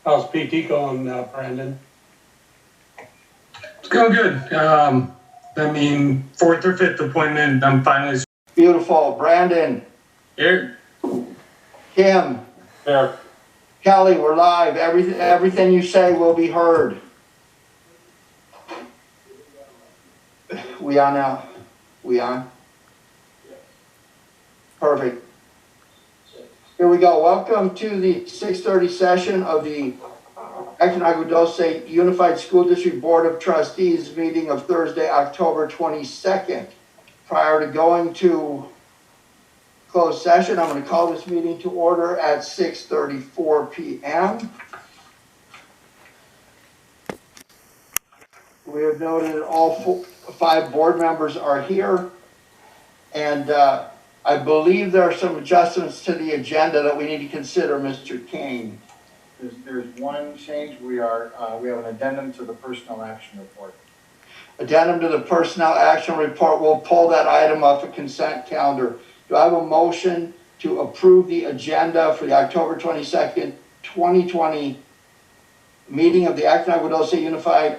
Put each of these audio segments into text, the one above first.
How's PT going, Brandon? It's going good. Fourth or fifth appointment, I'm finally. Beautiful. Brandon. Here. Kim. Here. Kelly, we're live. Everything you say will be heard. We on now? We on? Perfect. Here we go. Welcome to the 6:30 session of the Aadusd Unified School District Board of Trustees meeting of Thursday, October 22nd. Prior to going to closed session, I'm going to call this meeting to order at 6:34 p.m. We have noted all 5 board members are here, and I believe there are some adjustments to the agenda that we need to consider, Mr. Kane. There's one change. We have an addendum to the personnel action report. Addendum to the personnel action report. We'll pull that item off the consent calendar. Do I have a motion to approve the agenda for the October 22nd, 2020 meeting of the Aadusd Unified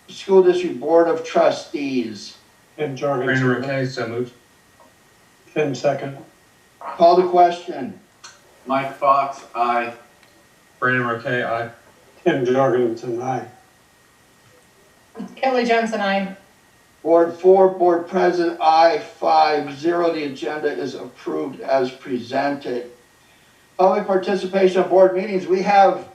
School District Board of Trustees? Tim Jorgensen. Brandon Roque, so moved. Tim second. Call the question. Mike Fox, aye. Brandon Roque, aye. Tim Jorgensen, aye. Kelly Johnson, aye. Board 4, Board President, aye, 5-0. The agenda is approved as presented. Public participation of board meetings. We have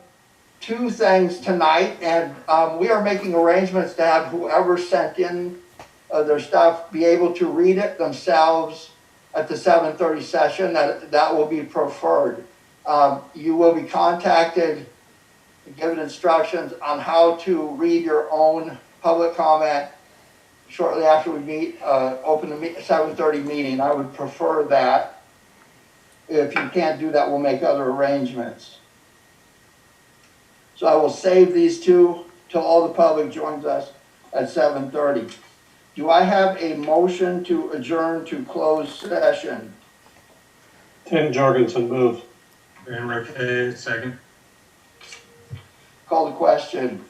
2 things tonight, and we are making arrangements to have whoever sent in their stuff be able to read it themselves at the 7:30 session. That will be preferred. You will be contacted and given instructions on how to read your own public comment shortly after we meet, open the 7:30 meeting. I would prefer that. If you can't do that, we'll make other arrangements. So I will save these 2 till all the public joins us at 7:30. Do I have a motion to adjourn to closed session? Tim Jorgensen moves. Brandon Roque, second. Call the question.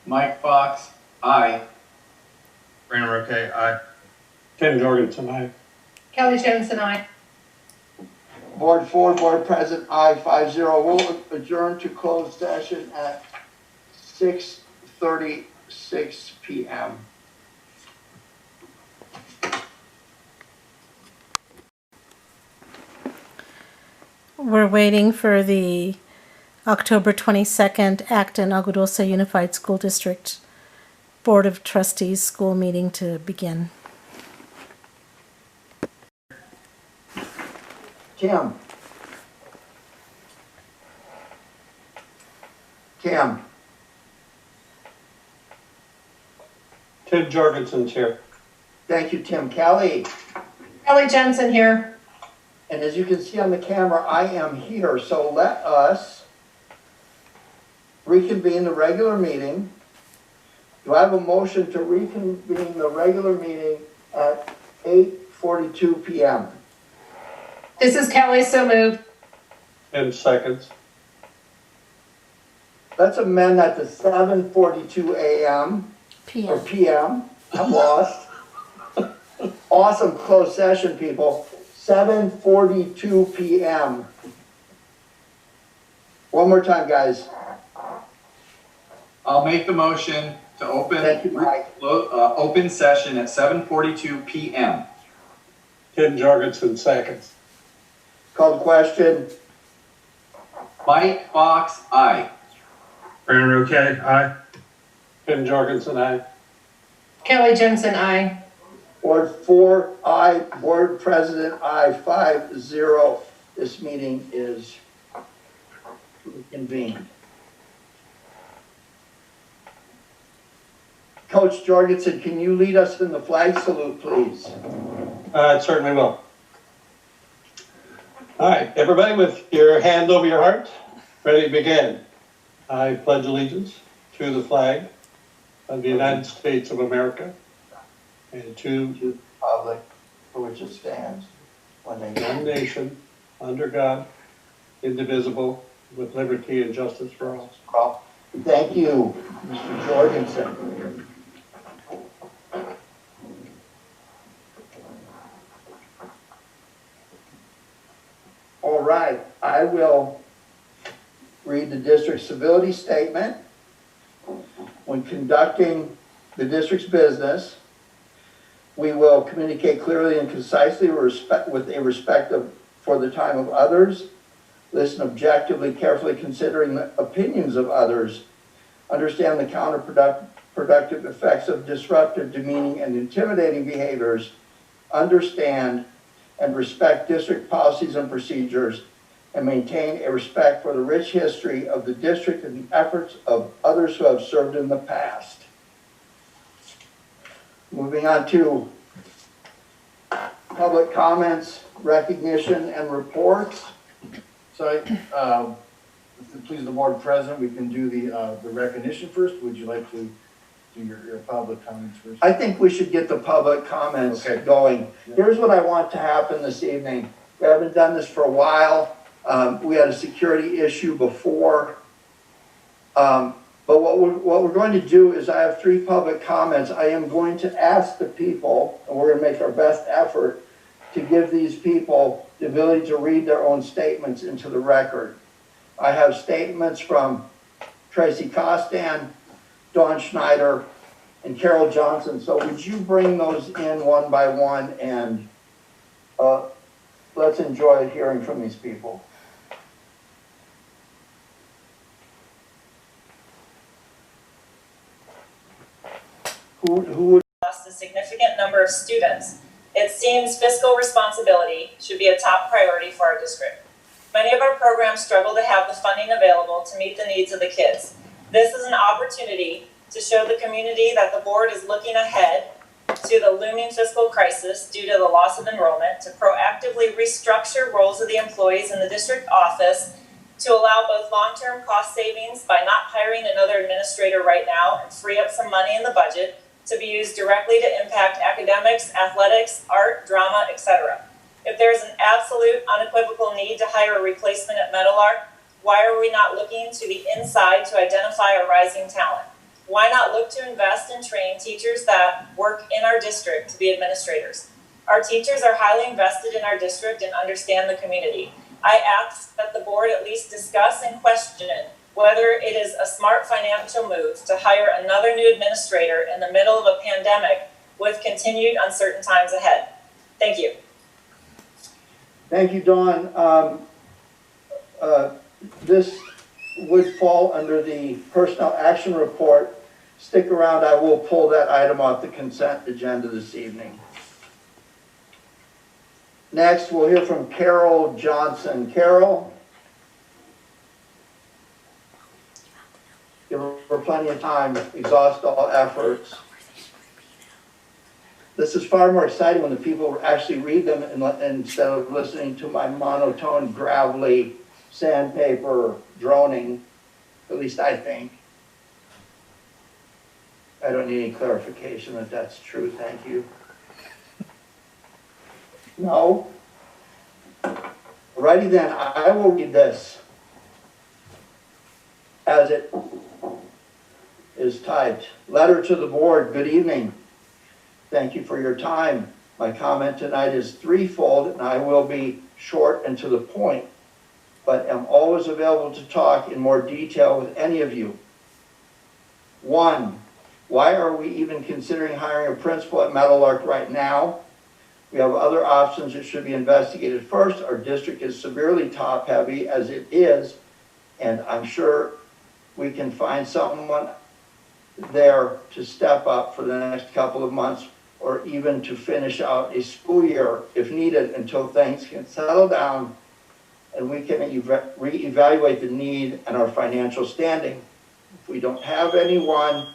Mike Fox, aye. Brandon Roque, aye. Tim Jorgensen, aye. Kelly Johnson, aye. Board 4, Board President, aye, 5-0. We'll adjourn to closed session at 6:36 p.m. We're waiting for the October 22nd Acton Aadusd Unified School District Board of Trustees school meeting to begin. Kim. Kim. Tim Jorgensen's here. Thank you, Tim. Kelly. Kelly Johnson here. And as you can see on the camera, I am here. So let us reconvene the regular meeting. Do I have a motion to reconvene the regular meeting at 8:42 p.m.? This is Kelly, so moved. Tim seconds. Let's amend that to 7:42 a.m. or p.m. I'm lost. Awesome closed session, people. 7:42 p.m. One more time, guys. I'll make the motion to open Thank you, Mike. open session at 7:42 p.m. Tim Jorgensen seconds. Call the question. Mike Fox, aye. Brandon Roque, aye. Tim Jorgensen, aye. Kelly Johnson, aye. Board 4, aye. Board President, aye. 5-0. This meeting is convened. Coach Jorgensen, can you lead us in the flag salute, please? It certainly will. All right, everybody with your hand over your heart, ready to begin. I pledge allegiance to the flag of the United States of America and to To the public for which it stands, one one nation, nation, under God, indivisible, with liberty and justice for all. Well, thank you, Mr. Jorgensen. All right, I will read the district's civility statement. When conducting the district's business, we will communicate clearly and concisely with a respect for the time of others, listen objectively, carefully considering the opinions of others, understand the counterproductive effects of disruptive, demeaning, and intimidating behaviors, understand and respect district policies and procedures, and maintain a respect for the rich history of the district and the efforts of others who have served in the past. Moving on to public comments, recognition, and reports. So, if it please the board president, we can do the recognition first. Would you like to do your public comments first? I think we should get the public comments Okay. going. Here's what I want to happen this evening. We haven't done this for a while. We had a security issue before. But what we're going to do is I have 3 public comments. I am going to ask the people, and we're going to make our best effort to give these people the ability to read their own statements into the record. I have statements from Tracy Costan, Dawn Schneider, and Carol Johnson. So would you bring those in one by one, and let's enjoy hearing from these people. Who would? Lost a significant number of students, it seems fiscal responsibility should be a top priority for our district. Many of our programs struggle to have the funding available to meet the needs of the kids. This is an opportunity to show the community that the board is looking ahead to the looming fiscal crisis due to the loss of enrollment, to proactively restructure roles of the employees in the district office to allow both long-term cost savings by not hiring another administrator right now and free up some money in the budget to be used directly to impact academics, athletics, art, drama, etc. If there is an absolute, unequivocal need to hire a replacement at Meadowlark, why are we not looking to the inside to identify a rising talent? Why not look to invest and train teachers that work in our district to be administrators? Our teachers are highly invested in our district and understand the community. I ask that the board at least discuss and question whether it is a smart financial move to hire another new administrator in the middle of a pandemic with continued uncertain times ahead. Thank you. Thank you, Dawn. This would fall under the personnel action report. Stick around, I will pull that item off the consent agenda this evening. Next, we'll hear from Carol Johnson. Carol? Give her plenty of time, exhaust all efforts. This is far more exciting when the people actually read them instead of listening to my monotone, gravelly, sandpaper droning, at least I think. I don't need any clarification that that's true, thank you. No? Alrighty then, I will read this as it is typed. Letter to the board, good evening. Thank you for your time. My comment tonight is threefold, and I will be short and to the point, but am always available to talk in more detail with any of you. 1, why are we even considering hiring a principal at Meadowlark right now? We have other options that should be investigated. First, our district is severely top-heavy as it is, and I'm sure we can find someone there to step up for the next couple of months or even to finish out a school year if needed until things can settle down and we can reevaluate the need and our financial standing. If we don't have anyone,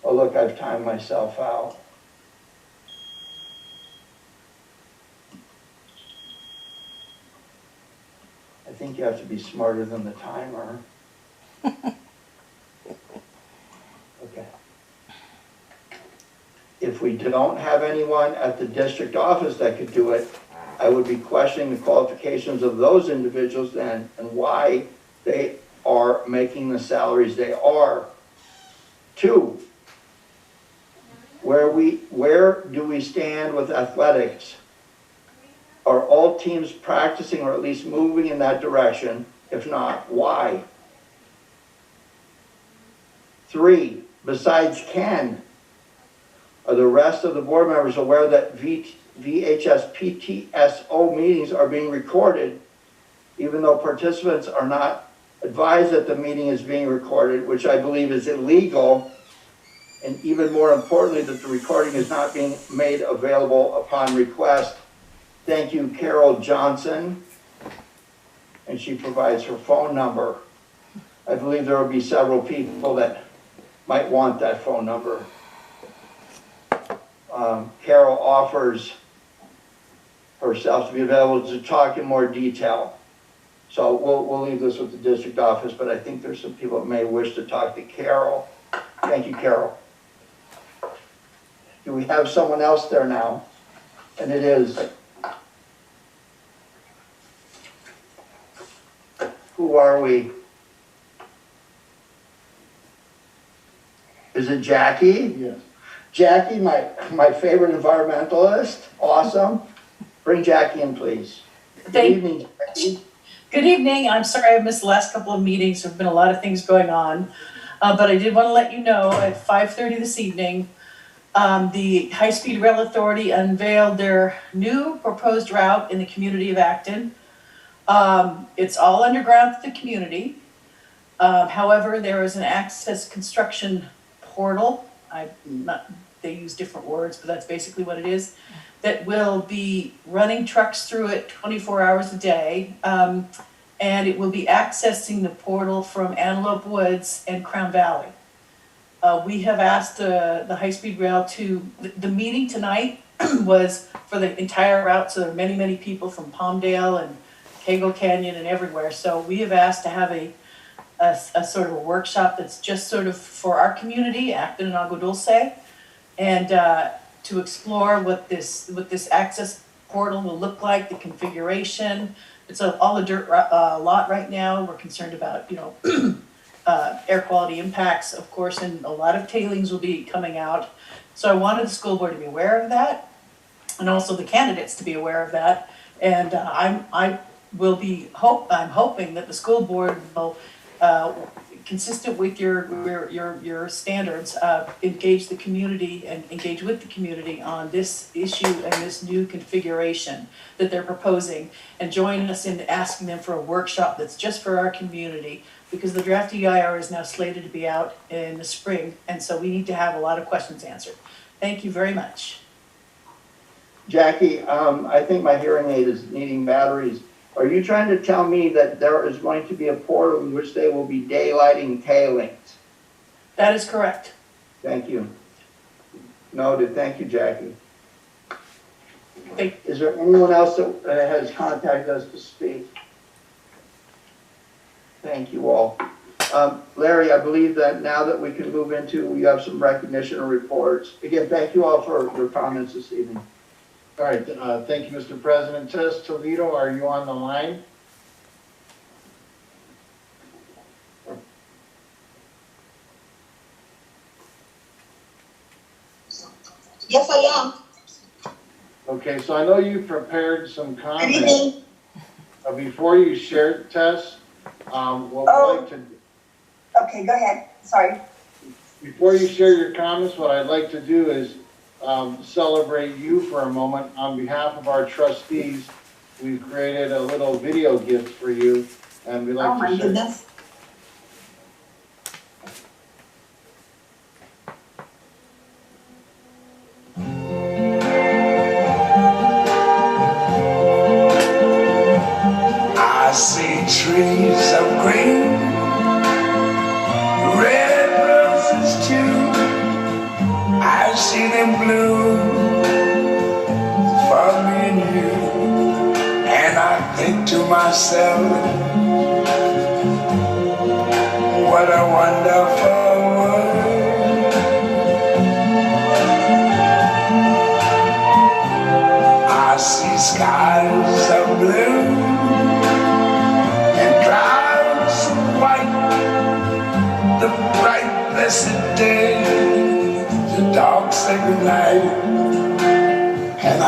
oh look, I've timed myself out. I think you have to be smarter than the timer. Okay. If we don't have anyone at the district office that could do it, I would be questioning the qualifications of those individuals then and why they are making the salaries they are. 2, where do we stand with athletics? Are all teams practicing or at least moving in that direction? If not, why? 3, besides Ken, are the rest of the board members aware that VHS PTSO meetings are being recorded, even though participants are not advised that the meeting is being recorded, which I believe is illegal, and even more importantly, that the recording is not being made available upon request? Thank you, Carol Johnson. And she provides her phone number. I believe there will be several people that might want that phone number. Carol offers herself to be available to talk in more detail. So we'll leave this with the district office, but I think there's some people that may wish to talk to Carol. Thank you, Carol. Do we have someone else there now? And it is, who are we? Is it Jackie? Yes. Jackie, my favorite environmentalist. Awesome. Bring Jackie in, please. Good evening, Jackie. Good evening. I'm sorry I missed the last couple of meetings. There have been a lot of things going on. But I did want to let you know at 5:30 this evening, the High Speed Rail Authority unveiled their new proposed route in the community of Acton. It's all underground to the community. However, there is an access construction portal. They use different words, but that's basically what it is, that will be running trucks through it 24 hours a day. And it will be accessing the portal from Antelope Woods and Crown Valley. We have asked the High Speed Rail the meeting tonight was for the entire route, so there are many, many people from Palmdale and Cagle Canyon and everywhere. So we have asked to have a sort of a workshop that's just sort of for our community, Acton and Agua Dulce, and to explore what this access portal will look like, the configuration. It's all a dirt lot right now. We're concerned about, air quality impacts, of course, and a lot of tailings will be coming out. So I wanted the school board to be aware of that, and also the candidates to be aware of that. And I'm hoping that the school board will, consistent with your standards, engage the community and engage with the community on this issue and this new configuration that they're proposing, and join us in asking them for a workshop that's just for our community, because the draft EIR is now slated to be out in the spring, and so we need to have a lot of questions answered. Thank you very much. Jackie, I think my hearing aid is needing batteries. Are you trying to tell me that there is going to be a portal in which they will be daylighting tailings? That is correct. Thank you. Noted. Thank you, Jackie. Is there anyone else that has contacted us to speak? Thank you all. Larry, I believe that now that we can move into, we have some recognition and reports. Again, thank you all for your comments this evening. All right, thank you, Mr. President. Tess Toledo, are you on the line? Yes, I am. Okay, so I know you prepared some Good comments. evening. Before you share, Tess, what we'd like to, Okay, go ahead. Sorry. before you share your comments, what I'd like to do is celebrate you for a moment. On behalf of our trustees, we've created a little video gift for you, and we'd like Oh, to my share. goodness. I see trees of green, red roses too. I see them bloom for me and you. And I think to myself, what a wonderful world. I see skies of blue and clouds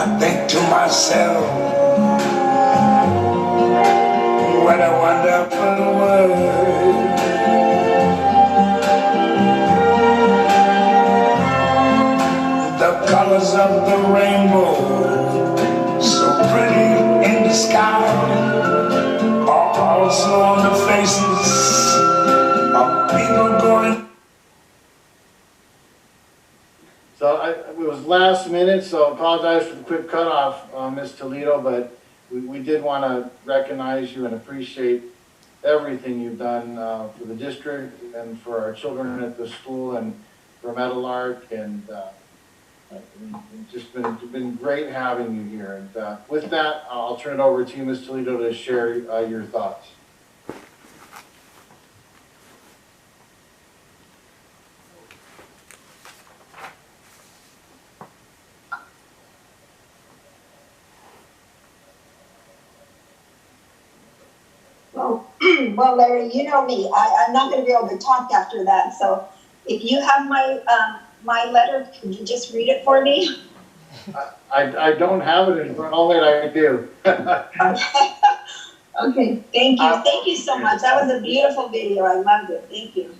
I think to myself, what a wonderful world. The colors of the rainbow, so pretty in the sky, are also on the faces of people going. So it was last minute, so I apologize for the quick cutoff, Ms. Toledo, but we did want to recognize you and appreciate everything you've done for the district and for our children at the school and for Meadowlark, and it's just been great having you here. And with that, I'll turn it over to you, Ms. Toledo, to share your thoughts. Well, Larry, you know me. I'm not going to be able to talk after that. So if you have my letter, could you just read it for me? I don't have it in front, only I do. Okay, thank you. Thank you so much. That was a beautiful video. I loved it. Thank you.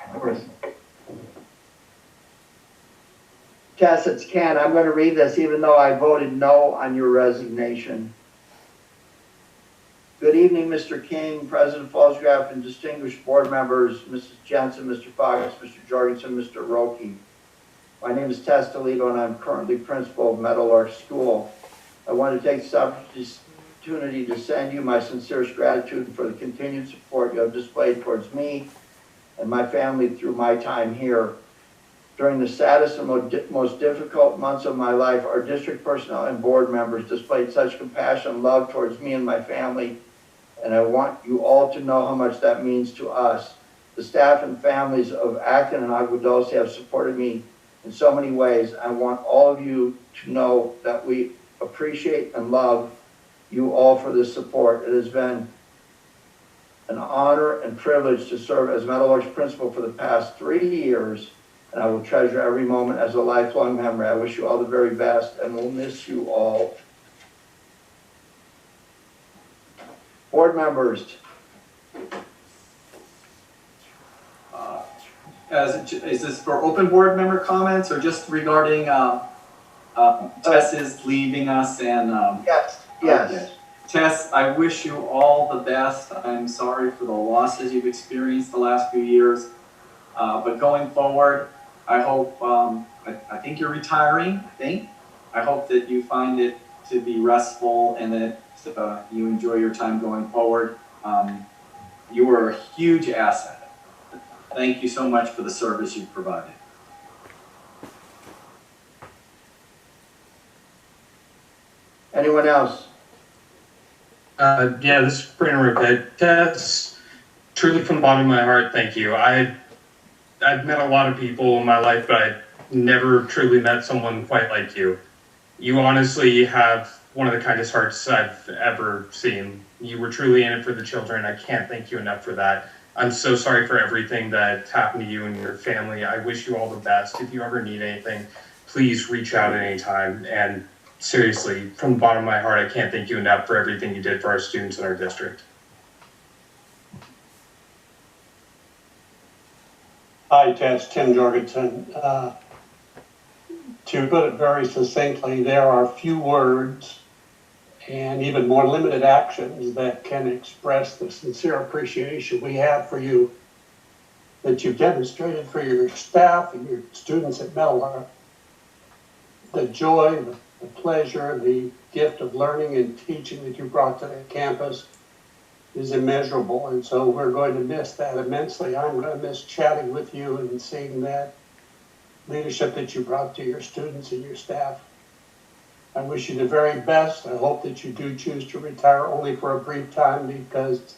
Of course. Tess, it's Ken. I'm going to read this even though I voted no on your resignation. Good evening, Mr. King, President Falsgraf, and distinguished board members, Mrs. Jensen, Mr. Fox, Mr. Jorgensen, Mr. Roque. My name is Tess Toledo, and I'm currently principal of Meadowlark School. I want to take this opportunity to send you my sincerest gratitude for the continued support you have displayed towards me and my family through my time here. During the saddest and most difficult months of my life, our district personnel and board members displayed such compassion and love towards me and my family, and I want you all to know how much that means to us. The staff and families of Acton and Agua Dulce have supported me in so many ways. I want all of you to know that we appreciate and love you all for this support. It has been an honor and privilege to serve as Meadowlark's principal for the past 3 years, and I will treasure every moment as a lifelong memory. I wish you all the very best, and we'll miss you all. Board members. Is this for open board member comments or just regarding Tess leaving us and? Yes. Yes. Okay. Tess, I wish you all the best. I'm sorry for the losses you've experienced the last few years, but going forward, I hope, I think you're retiring, I hope that you find it to be restful and that you enjoy your time going forward. You are a huge asset. Thank you so much for the service you've provided. Anyone else? Yeah, this is Brandon Roquet. Tess, truly from the bottom of my heart, thank you. I've met a lot of people in my life, but I've never truly met someone quite like you. You honestly have one of the kindest hearts I've ever seen. You were truly in it for the children. I can't thank you enough for that. I'm so sorry for everything that happened to you and your family. I wish you all the best. If you ever need anything, please reach out at any time. And seriously, from the bottom of my heart, I can't thank you enough for everything you did for our students in our district. Hi, Tess, Tim Jorgensen. To put it very succinctly, there are few words and even more limited actions that can express the sincere appreciation we have for you, that you've demonstrated for your staff and your students at Meadowlark. The joy, the pleasure, the gift of learning and teaching that you brought to the campus is immeasurable, and so we're going to miss that immensely. I'm going to miss chatting with you and seeing that leadership that you brought to your students and your staff. I wish you the very best. I hope that you do choose to retire only for a brief time, because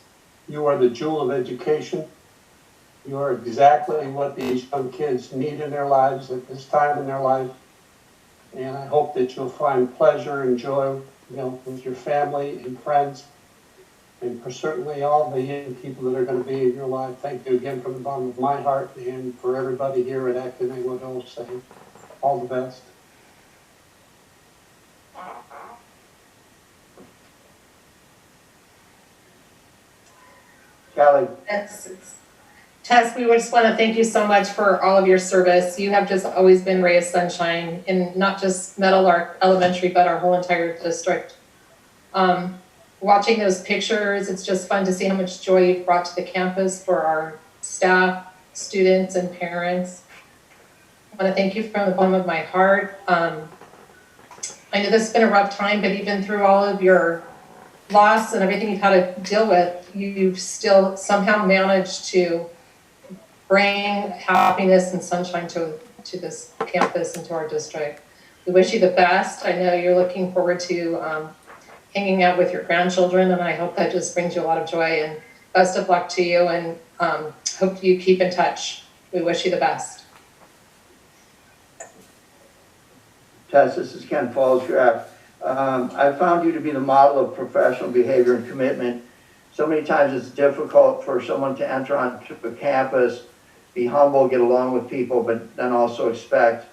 you are the jewel of education. You are exactly what these young kids need in their lives at this time in their life. And I hope that you'll find pleasure and joy, with your family and friends, and for certainly all the young people that are going to be in your life. Thank you again from the bottom of my heart, and for everybody here at Acton Agua Dulce, saying all the best. Kelly, Tess, we just want to thank you so much for all of your service. You have just always been ray of sunshine in not just Meadowlark Elementary, but our whole entire district. Watching those pictures, it's just fun to see how much joy you've brought to the campus for our staff, students, and parents. I want to thank you from the bottom of my heart. I know this has been a rough time, but even through all of your loss and everything you've had to deal with, you've still somehow managed to bring happiness and sunshine to this campus and to our district. We wish you the best. I know you're looking forward to hanging out with your grandchildren, and I hope that just brings you a lot of joy, and best of luck to you, and hope you keep in touch. We wish you the best. Tess, this is Ken Fallsgraf. I found you to be the model of professional behavior and commitment. So many times it's difficult for someone to enter onto a campus, be humble, get along with people, but then also expect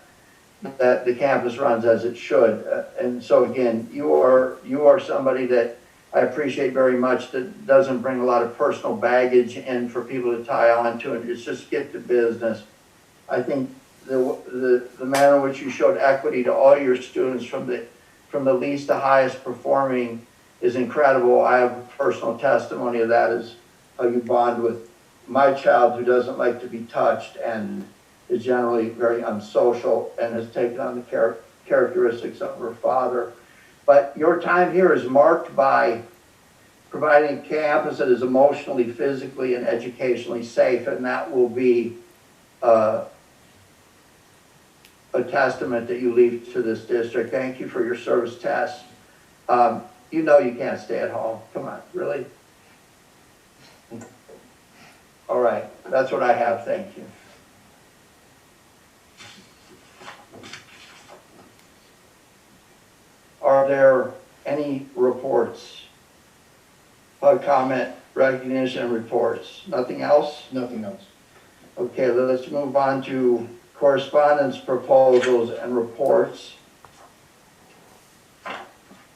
that the campus runs as it should. And so again, you are somebody that I appreciate very much, that doesn't bring a lot of personal baggage in for people to tie on to, and it's just get to business. I think the manner in which you showed equity to all your students from the least to highest performing is incredible. I have personal testimony of that, is how you bond with my child, who doesn't like to be touched and is generally very unsocial and has taken on the characteristics of her father. But your time here is marked by providing a campus that is emotionally, physically, and educationally safe, and that will be a testament that you leave to this district. Thank you for your service, Tess. You know you can't stay at home. Come on, really? All right, that's what I have. Thank you. Are there any reports? Public comment, recognition, and reports. Nothing else? Nothing else. Okay, let's move on to correspondence, proposals, and reports.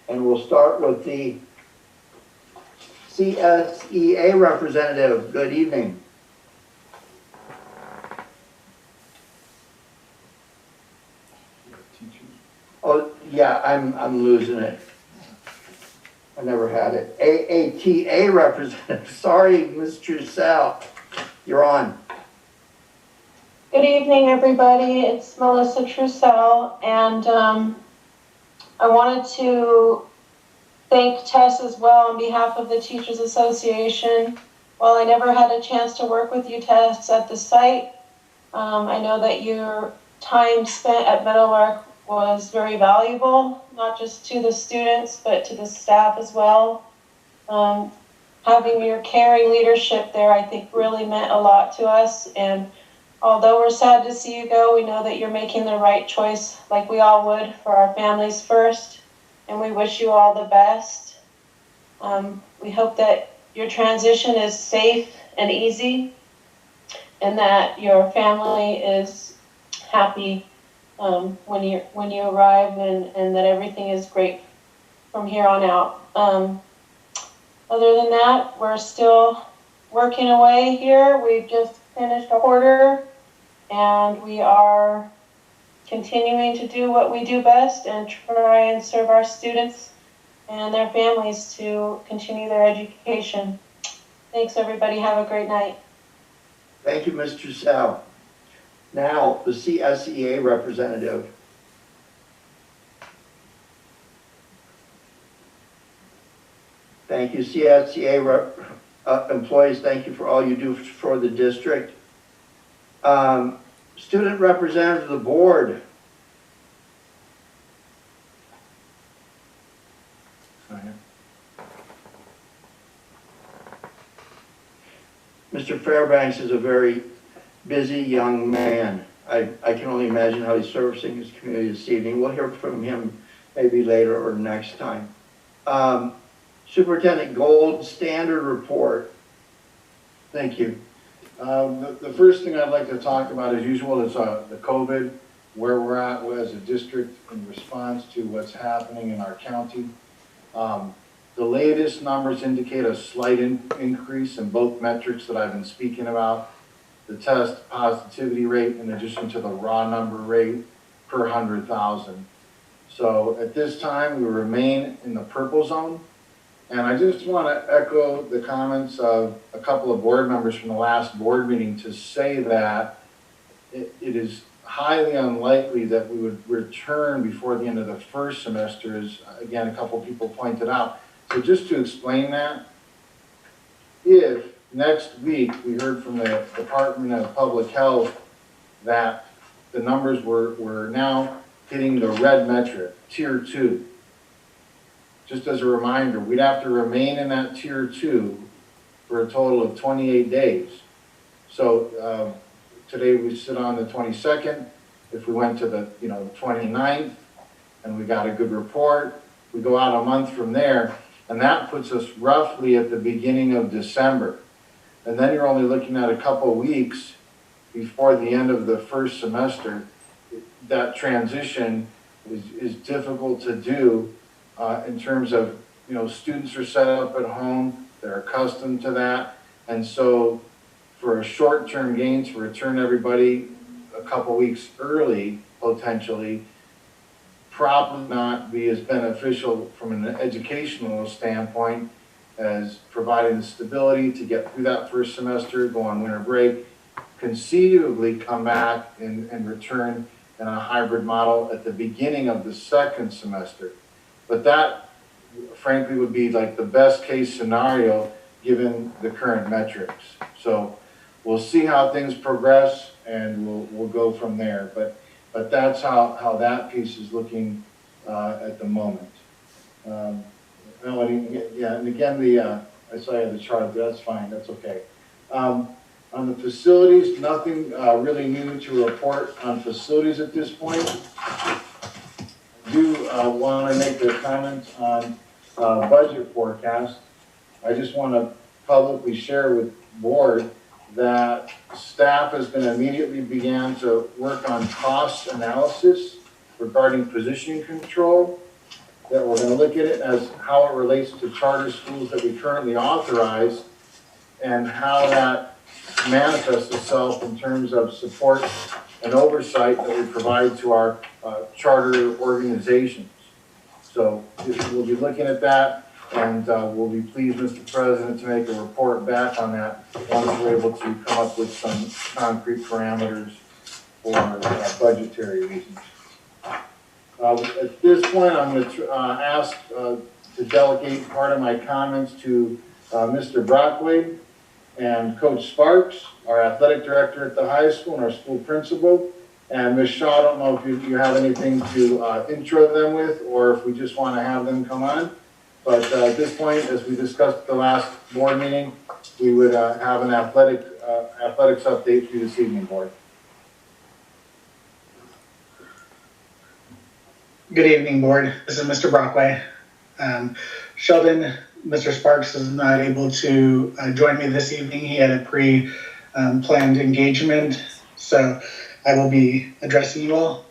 And we'll start with the CSEA representative. Good evening. Oh, yeah, I'm losing it. I never had it. AATA representative. Sorry, Ms. Trussell. You're on. Good evening, everybody. It's Melissa Trussell, and I wanted to thank Tess as well on behalf of the Teachers Association. While I never had a chance to work with you, Tess, at the site, I know that your time spent at Meadowlark was very valuable, not just to the students, but to the staff as well. Having your caring leadership there, I think, really meant a lot to us. And although we're sad to see you go, we know that you're making the right choice, like we all would, for our families first. And we wish you all the best. We hope that your transition is safe and easy, and that your family is happy when you arrive, and that everything is great from here on out. Other than that, we're still working away here. We've just finished a quarter, and we are continuing to do what we do best and try and serve our students and their families to continue their education. Thanks, everybody. Have a great night. Thank you, Ms. Trussell. Now, the CSEA representative. Thank you, CSEA employees. Thank you for all you do for the district. Student representative of the board. Mr. Fairbanks is a very busy young man. I can only imagine how he's servicing his community this evening. We'll hear from him maybe later or next time. Superintendent Gold Standard Report. Thank you. The first thing I'd like to talk about, as usual, is the COVID, where we're at as a district in response to what's happening in our county. The latest numbers indicate a slight increase in both metrics that I've been speaking about. The test positivity rate in addition to the raw number rate per 100,000. So at this time, we remain in the purple zone. And I just want to echo the comments of a couple of board members from the last board meeting to say that it is highly unlikely that we would return before the end of the first semester, as again, a couple people pointed out. So just to explain that, if next week we heard from the Department of Public Health that the numbers were now hitting the red metric, tier 2. Just as a reminder, we'd have to remain in that tier 2 for a total of 28 days. So today we sit on the 22nd. If we went to the 29th and we got a good report, we go out a month from there, and that puts us roughly at the beginning of December. And then you're only looking at a couple weeks before the end of the first semester. That transition is difficult to do in terms of, students are set up at home, they're accustomed to that. And so for a short-term gain to return everybody a couple weeks early, potentially, probably not be as beneficial from an educational standpoint as providing the stability to get through that first semester, go on winter break, conceivably come back and return in a hybrid model at the beginning of the second semester. But that, frankly, would be like the best case scenario given the current metrics. So we'll see how things progress, and we'll go from there. But that's how that piece is looking at the moment. Melanie, yeah, and again, I saw you had the chart, that's fine, that's okay. On the facilities, nothing really new to report on facilities at this point. I do want to make a comment on budget forecast. I just want to publicly share with board that staff is going to immediately begin to work on cost analysis regarding position control, that we're going to look at it as how it relates to charter schools that we currently authorize and how that manifests itself in terms of support and oversight that we provide to our charter organizations. So we'll be looking at that, and we'll be pleased, Mr. President, to make a report back on that once we're able to come up with some concrete parameters for budgetary reasons. At this point, I'm going to ask to delegate part of my comments to Mr. Brockway and Coach Sparks, our athletic director at the high school and our school principal. And Ms. Shaw, I don't know if you have anything to intro them with, or if we just want to have them come on. But at this point, as we discussed at the last board meeting, we would have an athletics update for you this evening, board. Good evening, board. This is Mr. Brockway. Sheldon, Mr. Sparks is not able to join me this evening. He had a pre-planned engagement, so I will be addressing you all.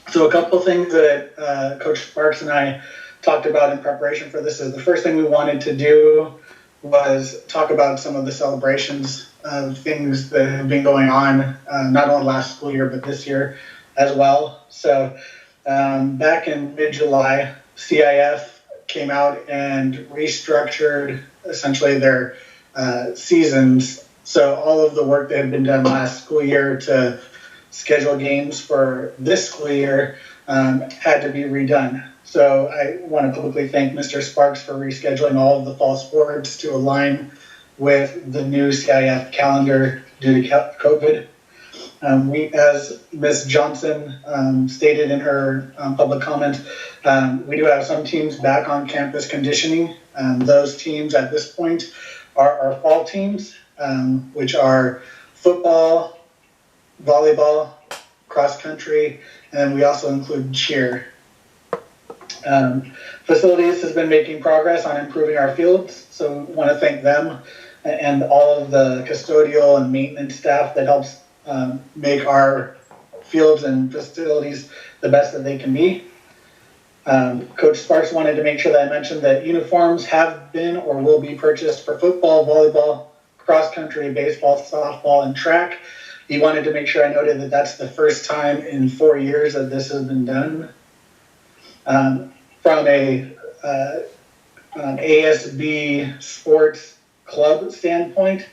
So a couple things that Coach Sparks and I talked about in preparation for this is the first thing we wanted to do was talk about some of the celebrations of things that have been going on, not only last school year, but this year as well. So back in mid-July, CIF came out and restructured essentially their seasons. So all of the work that had been done last school year to schedule games for this school year had to be redone. So I want to publicly thank Mr. Sparks for rescheduling all of the fall sports to align with the new CIF calendar due to COVID. We, as Ms. Johnson stated in her public comment, we do have some teams back on campus conditioning. Those teams at this point are our fall teams, which are football, volleyball, cross country, and we also include cheer. Facilities has been making progress on improving our fields, so we want to thank them and all of the custodial and maintenance staff that helps make our fields and facilities the best that they can be. Coach Sparks wanted to make sure that I mentioned that uniforms have been or will be purchased for football, volleyball, cross country, baseball, softball, and track. He wanted to make sure I noted that that's the first time in 4 years that this has been done. From an ASB sports club standpoint,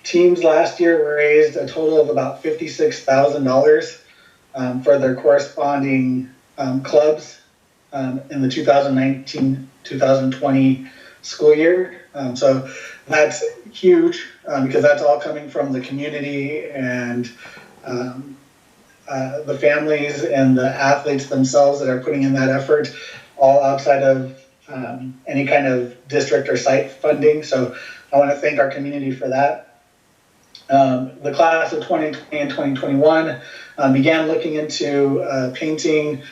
teams last year raised a total of about $56,000 for their corresponding clubs in the 2019-2020 school year. So that's huge because that's all coming from the community and the families and the athletes themselves that are putting in that effort, all outside of any kind of district or site funding. So I want to thank our community for that. The class of 2020 and 2021 began looking into painting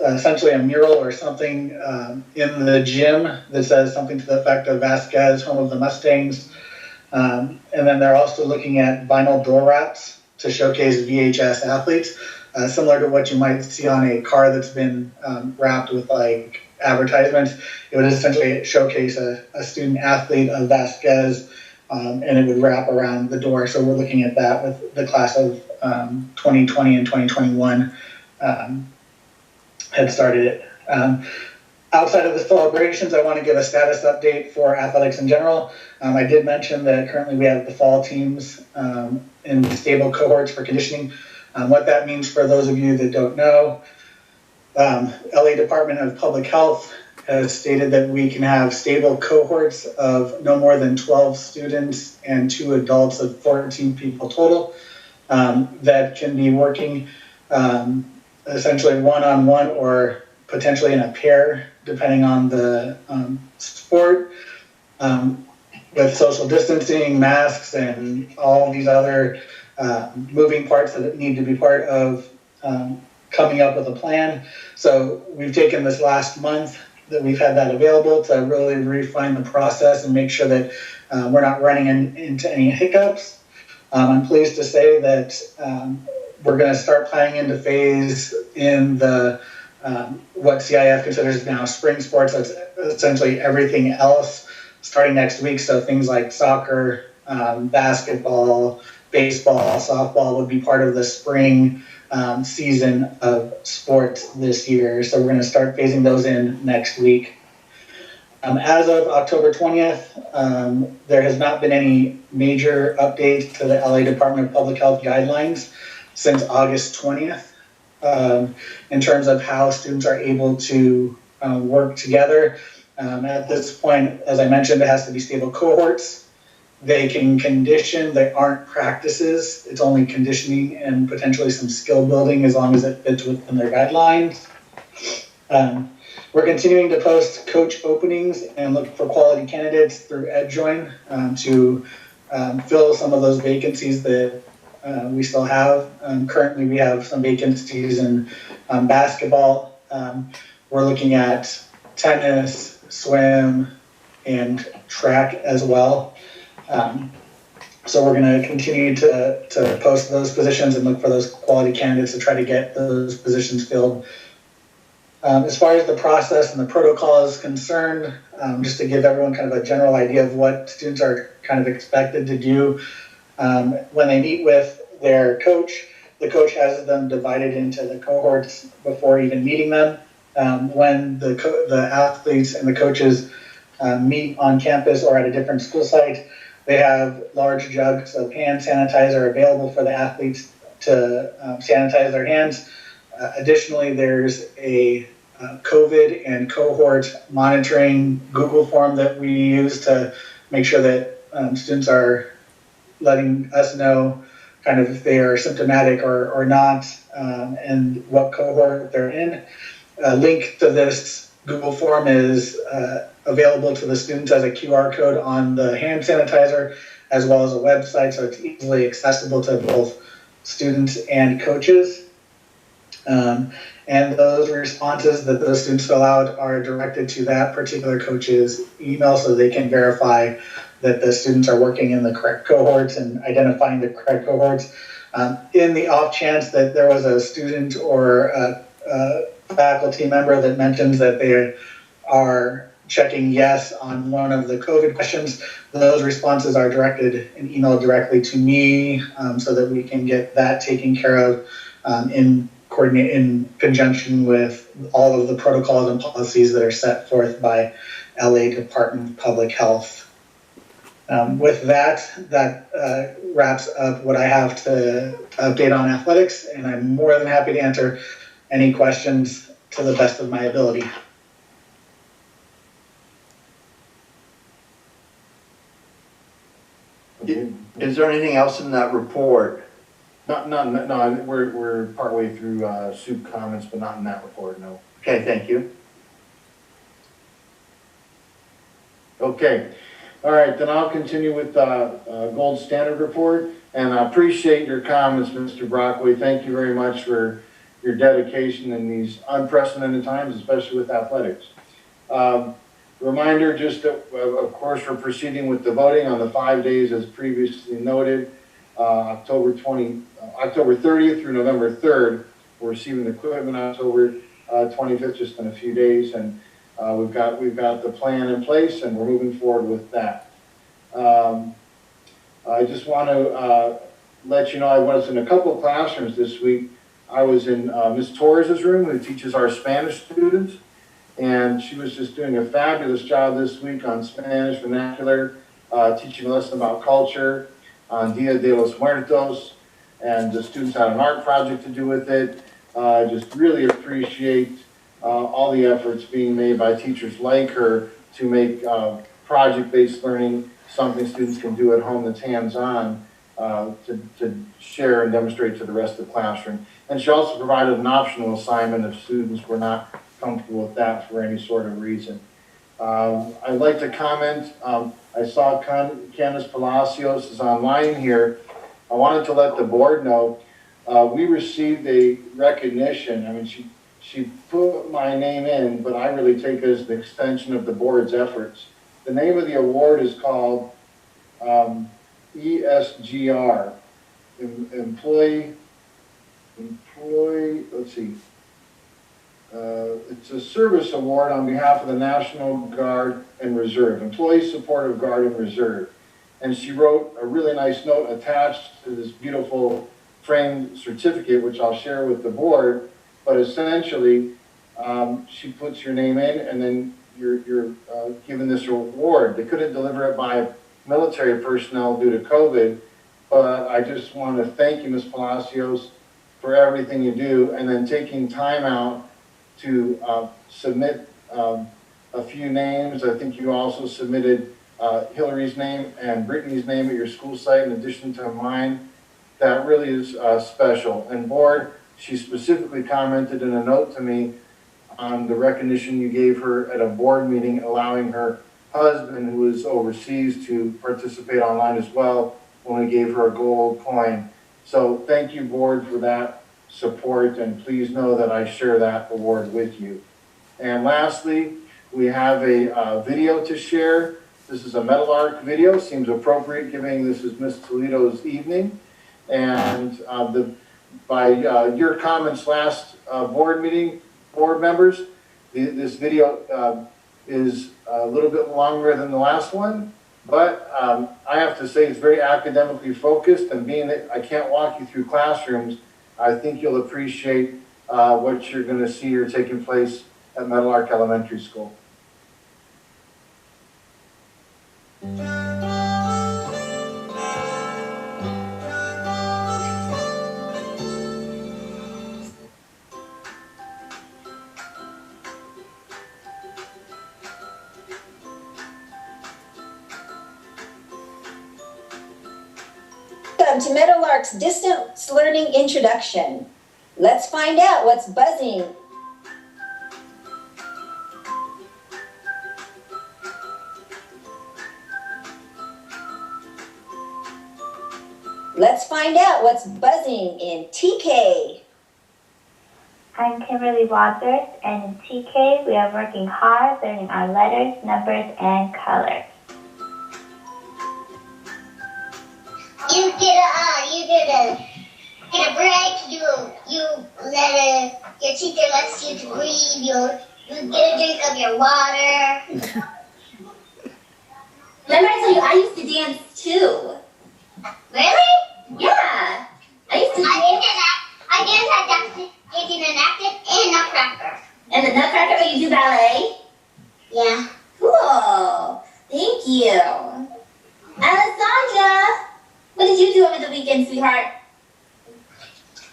essentially a mural or something in the gym that says something to the effect of Vasquez, home of the Mustangs. And then they're also looking at vinyl door wraps to showcase VHS athletes, similar to what you might see on a car that's been wrapped with like advertisements. It would essentially showcase a student athlete of Vasquez, and it would wrap around the door. So we're looking at that with the class of 2020 and 2021 had started it. Outside of the celebrations, I want to give a status update for athletics in general. I did mention that currently we have the fall teams in stable cohorts for conditioning. What that means for those of you that don't know, LA Department of Public Health has stated that we can have stable cohorts of no more than 12 students and 2 adults of 14 people total that can be working essentially one-on-one or potentially in a pair, depending on the sport, with social distancing, masks, and all these other moving parts that need to be part of coming up with a plan. So we've taken this last month that we've had that available to really refine the process and make sure that we're not running into any hiccups. I'm pleased to say that we're going to start planning into phase in the what CIF considers now spring sports. That's essentially everything else starting next week. So things like soccer, basketball, baseball, softball would be part of the spring season of sports this year. So we're going to start phasing those in next week. As of October 20th, there has not been any major updates to the LA Department of Public Health guidelines since August 20th in terms of how students are able to work together. At this point, as I mentioned, it has to be stable cohorts. They can condition, they aren't practices. It's only conditioning and potentially some skill building as long as it fits within their guidelines. We're continuing to post coach openings and look for quality candidates through EdJoin to fill some of those vacancies that we still have. Currently, we have some vacancies in basketball. We're looking at tennis, swim, and track as well. So we're going to continue to post those positions and look for those quality candidates to try to get those positions filled. As far as the process and the protocol is concerned, just to give everyone kind of a general idea of what students are kind of expected to do when they meet with their coach, the coach has them divided into the cohorts before even meeting them. When the athletes and the coaches meet on campus or at a different school site, they have large jugs of hand sanitizer available for the athletes to sanitize their hands. Additionally, there's a COVID and cohort monitoring Google form that we use to make sure that students are letting us know kind of if they are symptomatic or not, and what cohort they're in. A link to this Google form is available to the students as a QR code on the hand sanitizer, as well as a website, so it's easily accessible to both students and coaches. And those responses that those students fill out are directed to that particular coach's email so they can verify that the students are working in the correct cohorts and identifying the correct cohorts. In the off chance that there was a student or a faculty member that mentions that they are checking yes on one of the COVID questions. Those responses are directed and emailed directly to me so that we can get that taken care of in conjunction with all of the protocols and policies that are set forth by LA Department of Public Health. With that wraps up what I have to update on athletics, and I'm more than happy to answer any questions to the best of my ability. Is there anything else in that report? No, we're partway through soup comments, but not in that report, no. Okay, thank you. Okay, all right, then I'll continue with gold standard report, and I appreciate your comments, Mr. Brockway. Thank you very much for your dedication in these unprecedented times, especially with athletics. Reminder, just that, of course, we're proceeding with the voting on the 5 days as previously noted. October 30th through November 3rd. We're receiving the equipment October 25th, just in a few days, and we've got the plan in place, and we're moving forward with that. I just want to let you know I was in a couple of classrooms this week. I was in Ms. Torres's room, who teaches our Spanish students, and she was just doing a fabulous job this week on Spanish vernacular, teaching a lesson about culture on Dia de los Muertos, and the students had an art project to do with it. I just really appreciate all the efforts being made by teachers like her to make project-based learning something students can do at home that's hands-on to share and demonstrate to the rest of the classroom. And she also provided an optional assignment if students were not comfortable with that for any sort of reason. I'd like to comment, I saw Candace Palacios is online here. I wanted to let the board know, we received a recognition. I mean, she put my name in, but I really take it as an extension of the board's efforts. The name of the award is called ESGR, Employee, let's see. It's a service award on behalf of the National Guard and Reserve, Employee Supportive Guard and Reserve. And she wrote a really nice note attached to this beautiful framed certificate, which I'll share with the board. But essentially, she puts your name in, and then you're given this award. They couldn't deliver it by military personnel due to COVID, but I just want to thank you, Ms. Palacios, for everything you do, and then taking time out to submit a few names. I think you also submitted Hillary's name and Brittany's name at your school site in addition to mine. That really is special. And board, she specifically commented in a note to me on the recognition you gave her at a board meeting, allowing her husband, who is overseas, to participate online as well when we gave her a gold coin. So thank you, board, for that support, and please know that I share that award with you. And lastly, we have a video to share. This is a Metal Arc video, seems appropriate given this is Miss Toledo's evening. And by your comments last board meeting, board members, this video is a little bit longer than the last one, but I have to say it's very academically focused, and being that I can't walk you through classrooms, I think you'll appreciate what you're going to see here taking place at Metal Arc Elementary School. Welcome to Metal Arc's Distance Learning Introduction. Let's find out what's buzzing. Let's find out what's buzzing in TK. I'm Kimberly Waters, and in TK we are working hard learning our letters, numbers, and colors. You get a, you did a. In a break, you let your teacher lets you to breathe. You get a drink of your water. Remember I told you I used to dance too. Really? Yeah. I used to dance. I danced at dancing and active and Nutcracker. And the Nutcracker, you do ballet? Yeah. Cool. Thank you. Alessandra, what did you do over the weekend, sweetheart?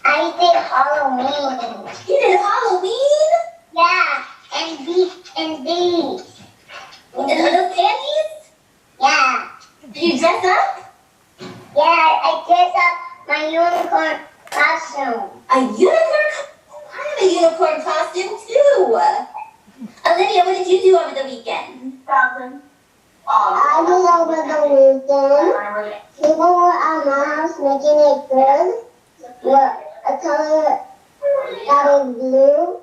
I did Halloween. You did Halloween? Yeah. And these. And are those panties? Yeah. Did you dress up? Yeah, I dressed up my unicorn costume. A unicorn costume? I have a unicorn costume too. Olivia, what did you do over the weekend? Nothing. I did over the weekend. People were at my house making it good. With a color that is blue.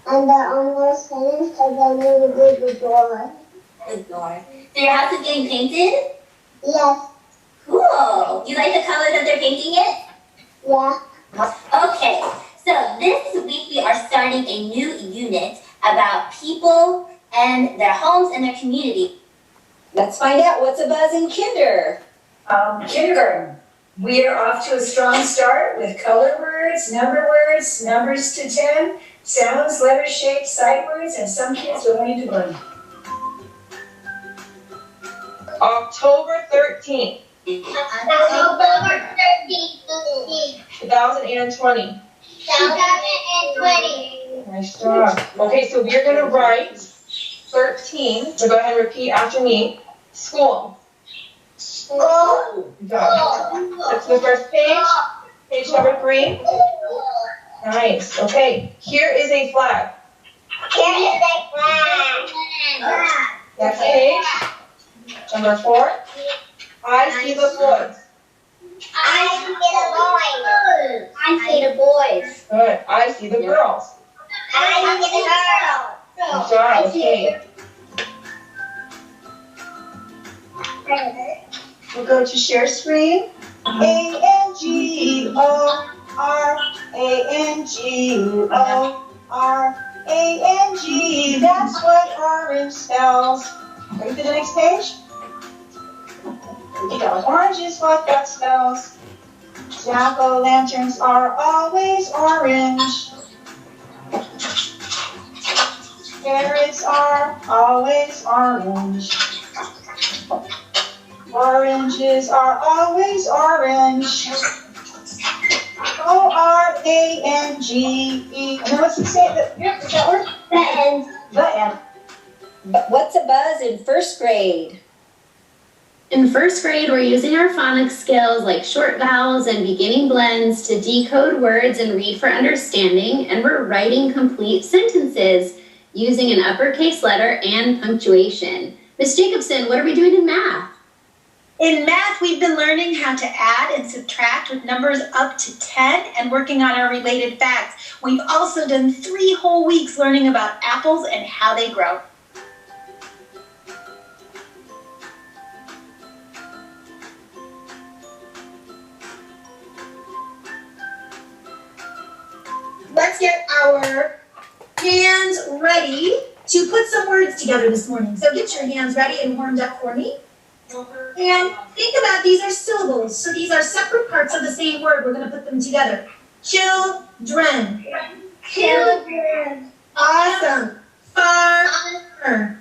And they're almost finished because I need to do the door. The door. So your house is getting painted? Yes. Cool. You like the color that they're painting it? Yeah. Okay. So this week we are starting a new unit about people and their homes and their community. Let's find out what's a buzz in kinder. Kindergarten. We are off to a strong start with color words, numbers to 10, sounds, letters, shapes, sight words, and some kids will only do one. October 13th. October 13th. 2020. 2020. Nice job. Okay, so we're going to write 13. So go ahead and repeat after me. School. School. Good job. That's the first page. Page number 3. Nice. Okay, here is a flag. Here is a flag. Next page. Number 4. I see the boys. I see the boys. I see the boys. Good. I see the girls. I see the girls. Good job. Okay. We'll go to share screen. ANGORANGORANG. That's what orange spells. Ready for the next page? You know, orange is what that spells. Jack-o'-lanterns are always orange. Carrots are always orange. Oranges are always orange. ORANGE. And then what's the say? What's that word? The end. The end. What's a buzz in first grade? In first grade, we're using our phonics skills like short vowels and beginning blends to decode words and read for understanding, and we're writing complete sentences using an uppercase letter and punctuation. Ms. Jacobson, what are we doing in math? In math, we've been learning how to add and subtract with numbers up to 10 and working on our related facts. We've also done 3 whole weeks learning about apples and how they grow. Let's get our hands ready to put some words together this morning. So get your hands ready and warmed up for me. And think about these are syllables. So these are separate parts of the same word. We're going to put them together. Children. Children. Awesome. Farmer.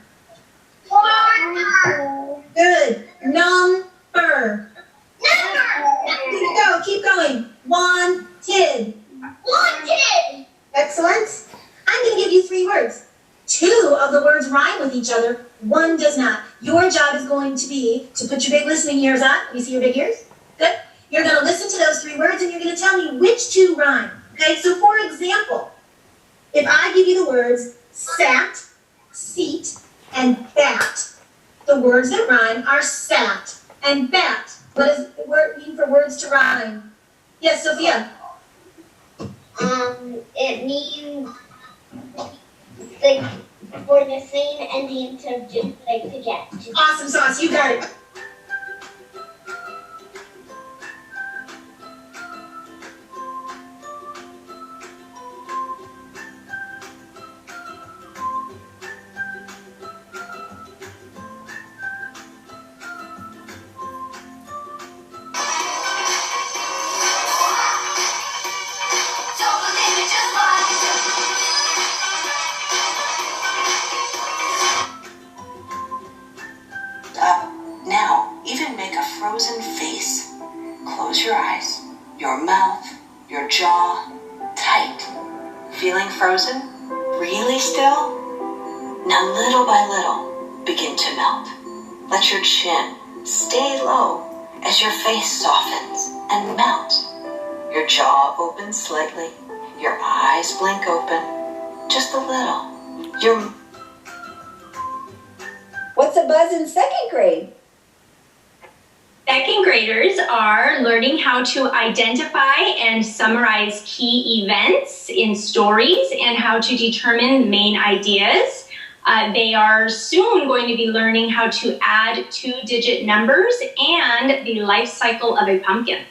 Farmer. Good. Number. Good to go. Keep going. Wanted. Wanted. Excellent. I'm going to give you 3 words. 2 of the words rhyme with each other. 1 does not. Your job is going to be to put your big listening ears on. You see your big ears? Good. You're going to listen to those 3 words and you're going to tell me which 2 rhyme. Okay, so for example, if I give you the words sat, seat, and bat, the words that rhyme are sat and bat. What does the word mean for words to rhyme? Yes, Sophia? It means like for the same ending to just like to get. Awesome sauce, you got it. Even make a frozen face. Close your eyes, your mouth, your jaw tight. Feeling frozen? Really still? Now little by little, begin to melt. Let your chin stay low as your face softens and melts. Your jaw opens slightly, your eyes blink open, just a little. Your What's a buzz in second grade? Second graders are learning how to identify and summarize key events in stories and how to determine main ideas. They are soon going to be learning how to add 2-digit numbers and the life cycle of a pumpkin.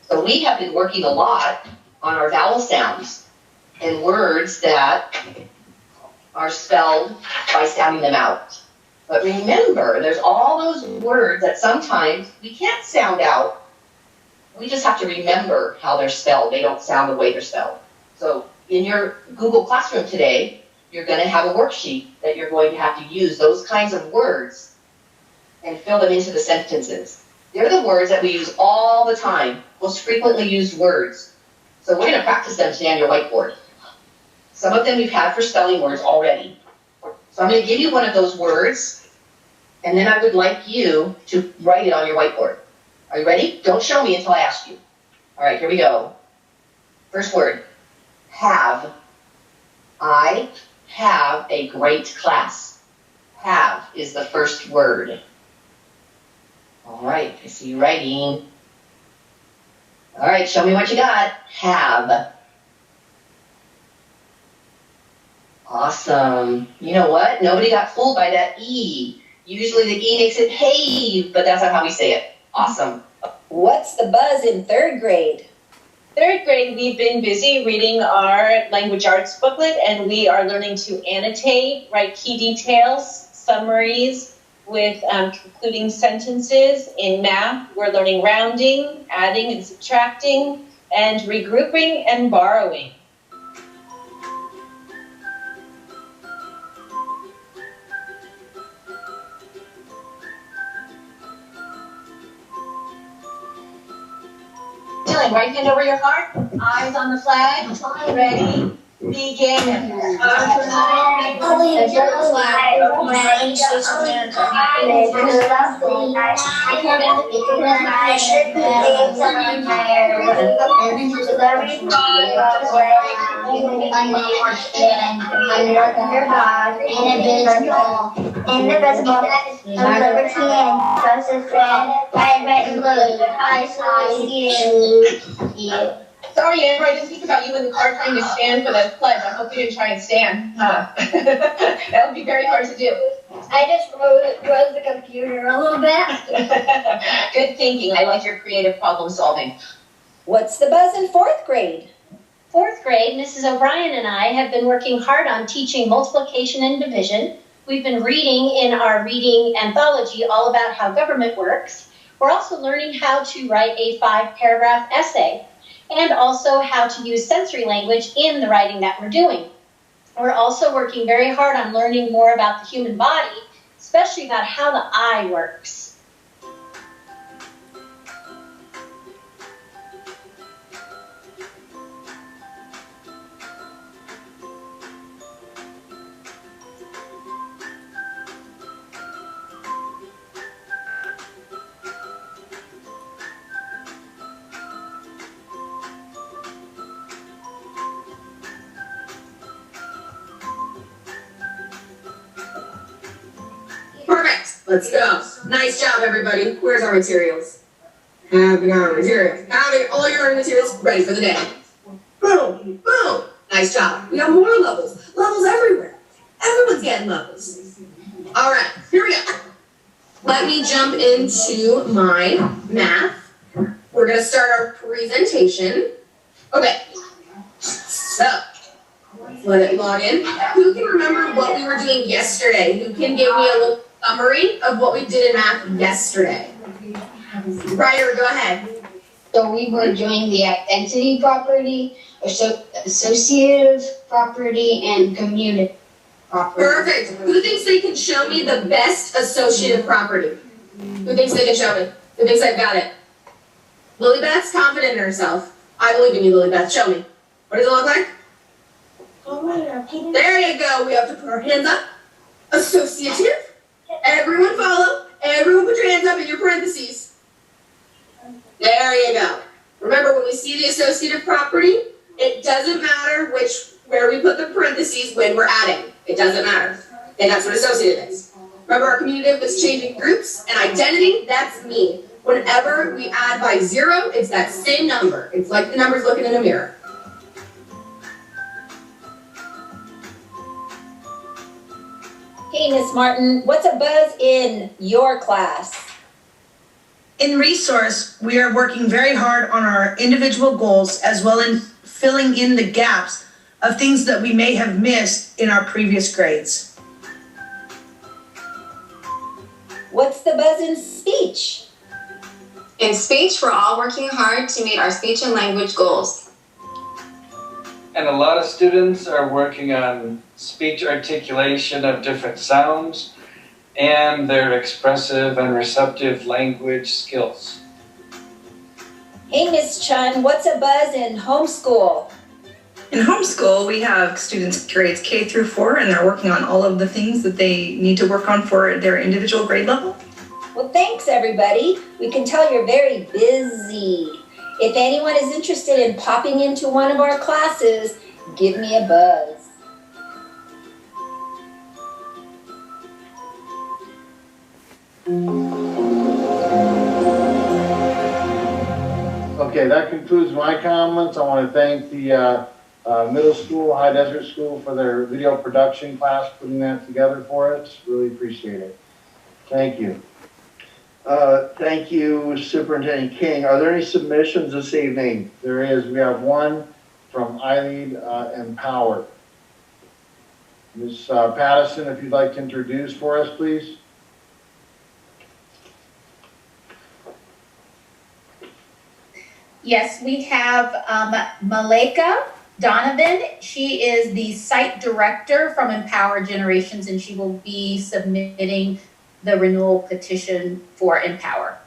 So we have been working a lot on our vowel sounds and words that are spelled by sounding them out. But remember, there's all those words that sometimes we can't sound out. We just have to remember how they're spelled. They don't sound the way they're spelled. So in your Google Classroom today, you're going to have a worksheet that you're going to have to use those kinds of words and fill them into the sentences. They're the words that we use all the time, most frequently used words. So we're going to practice them today on your whiteboard. Some of them we've had for spelling words already. So I'm going to give you one of those words, and then I would like you to write it on your whiteboard. Are you ready? Don't show me until I ask you. All right, here we go. First word, have. I have a great class. Have is the first word. All right, I see you writing. All right, show me what you got. Have. Awesome. You know what? Nobody got fooled by that E. Usually the E makes it have, but that's not how we say it. Awesome. What's the buzz in third grade? Third grade, we've been busy reading our language arts booklet, and we are learning to annotate, write key details, summaries, with concluding sentences. In math, we're learning rounding, adding and subtracting, and regrouping and borrowing. Dylan, right hand over your heart, eyes on the flag, ready, begin. Indivisible, with liberty and justice for all. Red and blue, I saw you. Sorry, Amber, I didn't think about you in the car trying to stand for the pledge. I hope you didn't try and stand. That would be very hard to do. I just rose the computer a little bit. Good thinking. I like your creative problem solving. What's the buzz in fourth grade? Fourth grade, Mrs. O'Brien and I have been working hard on teaching multiplication and division. We've been reading in our reading anthology all about how government works. We're also learning how to write a 5-paragraph essay and also how to use sensory language in the writing that we're doing. We're also working very hard on learning more about the human body, especially about how the eye works. Perfect. Let's go. Nice job, everybody. Where's our materials? Having our materials. Having all your learning materials ready for the day. Boom. Boom. Nice job. We got more levels. Levels everywhere. Everyone's getting levels. All right. Here we go. Let me jump into my math. We're going to start our presentation. Okay. So, let it log in. Who can remember what we were doing yesterday? Who can give me a little summary of what we did in math yesterday? Ryder, go ahead. So we were doing the identity property, associative property, and community property. Perfect. Who thinks they can show me the best associative property? Who thinks they can show me? Who thinks I've got it? Lilybeth's confident in herself. I believe in you, Lilybeth. Show me. What does it look like? There you go. We have to put our hands up. Associative. Everyone follow. Everyone put your hands up in your parentheses. There you go. Remember, when we see the associative property, it doesn't matter where we put the parentheses when we're adding. It doesn't matter. And that's what associative is. Remember, our commutative is changing groups, and identity, that's me. Whenever we add by 0, it's that same number. It's like the numbers looking in a mirror. Hey, Miss Martin, what's a buzz in your class? In resource, we are working very hard on our individual goals as well as filling in the gaps of things that we may have missed in our previous grades. What's the buzz in speech? In speech, we're all working hard to meet our speech and language goals. And a lot of students are working on speech articulation of different sounds and their expressive and receptive language skills. Hey, Miss Chun, what's a buzz in homeschool? In homeschool, we have students grades K through 4, and they're working on all of the things that they need to work on for their individual grade level. Well, thanks, everybody. We can tell you're very busy. If anyone is interested in popping into one of our classes, give me a buzz. Okay, that concludes my comments. I want to thank the middle school, High Desert School, for their video production class, putting that together for us. Really appreciate it. Thank you. Thank you, Superintendent King. Are there any submissions this evening? There is. We have one from Eileen Empower. Ms. Pattison, if you'd like to introduce for us, please. Yes, we have Malika Donovan. She is the site director from Empower Generations, and she will be submitting the renewal petition for Empower.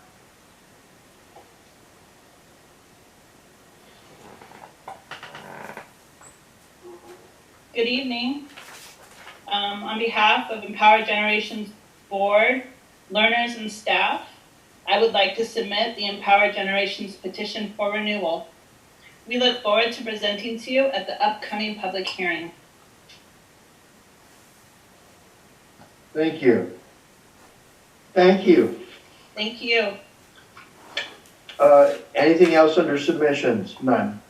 Good evening. On behalf of Empower Generations Board, learners, and staff, I would like to submit the Empower Generations petition for renewal. We look forward to presenting to you at the upcoming public hearing. Thank you. Thank you. Thank you. Anything else under submissions? None.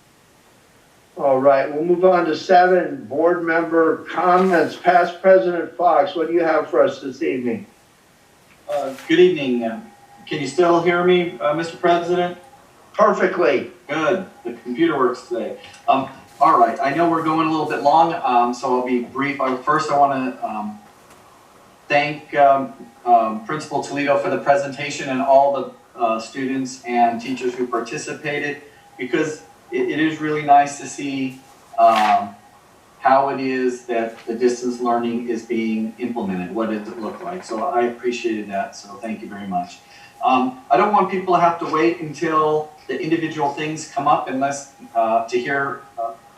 All right, we'll move on to 7, board member comments. Past President Fox, what do you have for us this evening? Good evening. Can you still hear me, Mr. President? Perfectly. Good. The computer works today. All right. I know we're going a little bit long, so I'll be brief. First, I want to thank Principal Toledo for the presentation and all the students and teachers who participated, because it is really nice to see how it is that the distance learning is being implemented. What does it look like? So I appreciated that, so thank you very much. I don't want people to have to wait until the individual things come up unless to hear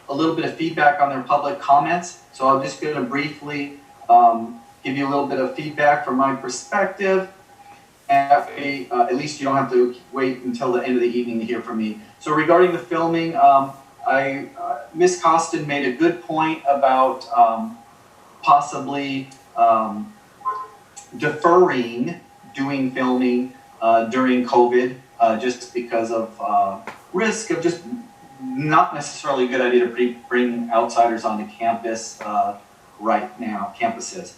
a little bit of feedback on their public comments. So I'm just going to briefly give you a little bit of feedback from my perspective. And at least you don't have to wait until the end of the evening to hear from me. So regarding the filming, Ms. Costin made a good point about possibly deferring doing filming during COVID, just because of risk of just not necessarily a good idea to bring outsiders onto campus right now, campuses.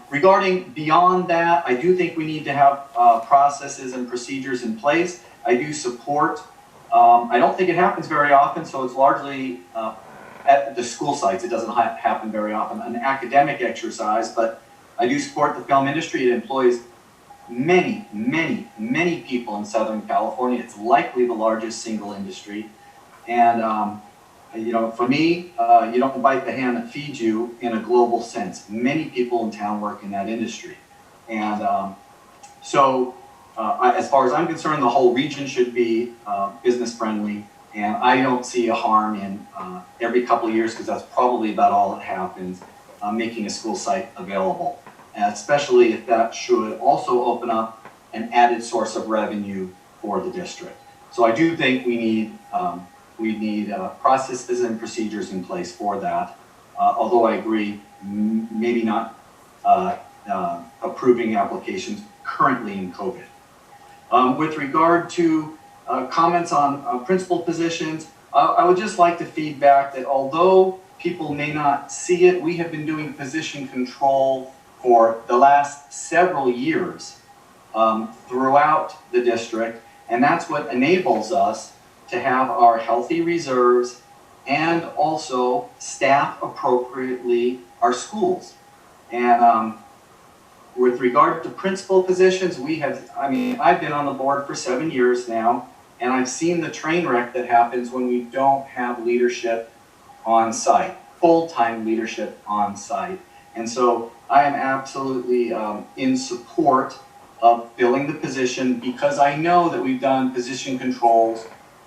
Regarding beyond that, I do think we need to have processes and procedures in place. I do support, I don't think it happens very often, so it's largely at the school sites. It doesn't happen very often. An academic exercise, but I do support the film industry. It employs many, many, many people in Southern California. It's likely the largest single industry. And, you know, for me, you don't bite the hand that feeds you in a global sense. Many people in town work in that industry. And as far as I'm concerned, the whole region should be business friendly. And I don't see a harm in every couple of years, because that's probably about all that happens, making a school site available. And especially if that should also open up an added source of revenue for the district. So I do think we need processes and procedures in place for that. Although I agree, maybe not approving applications currently in COVID. With regard to comments on principal positions, I would just like to feedback that although people may not see it, we have been doing position control for the last several years throughout the district, and that's what enables us to have our healthy reserves and also staff appropriately our schools. And with regard to principal positions, I've been on the board for 7 years now, and I've seen the train wreck that happens when we don't have leadership on site, full-time leadership on site. And so I am absolutely in support of filling the position, because I know that we've done position controls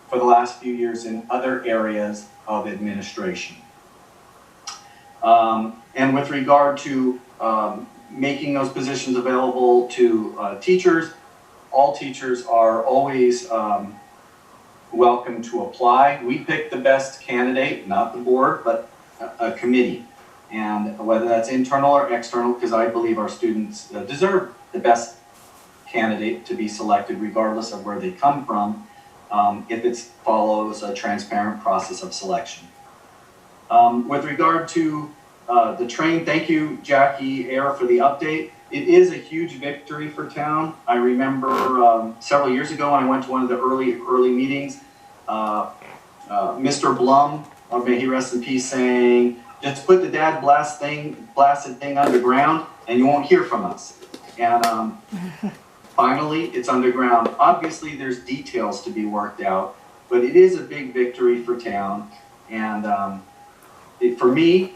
for the last few years in other areas of administration. And with regard to making those positions available to teachers, all teachers are always welcome to apply. We pick the best candidate, not the board, but a committee. And whether that's internal or external, because I believe our students deserve the best candidate to be selected regardless of where they come from, if it follows a transparent process of selection. With regard to the train, thank you, Jackie Ayer, for the update. It is a huge victory for town. I remember several years ago when I went to one of the early meetings, Mr. Blum, may he rest in peace, saying, just put the dad blasted thing underground and you won't hear from us. And finally, it's underground. Obviously, there's details to be worked out, but it is a big victory for town. And for me,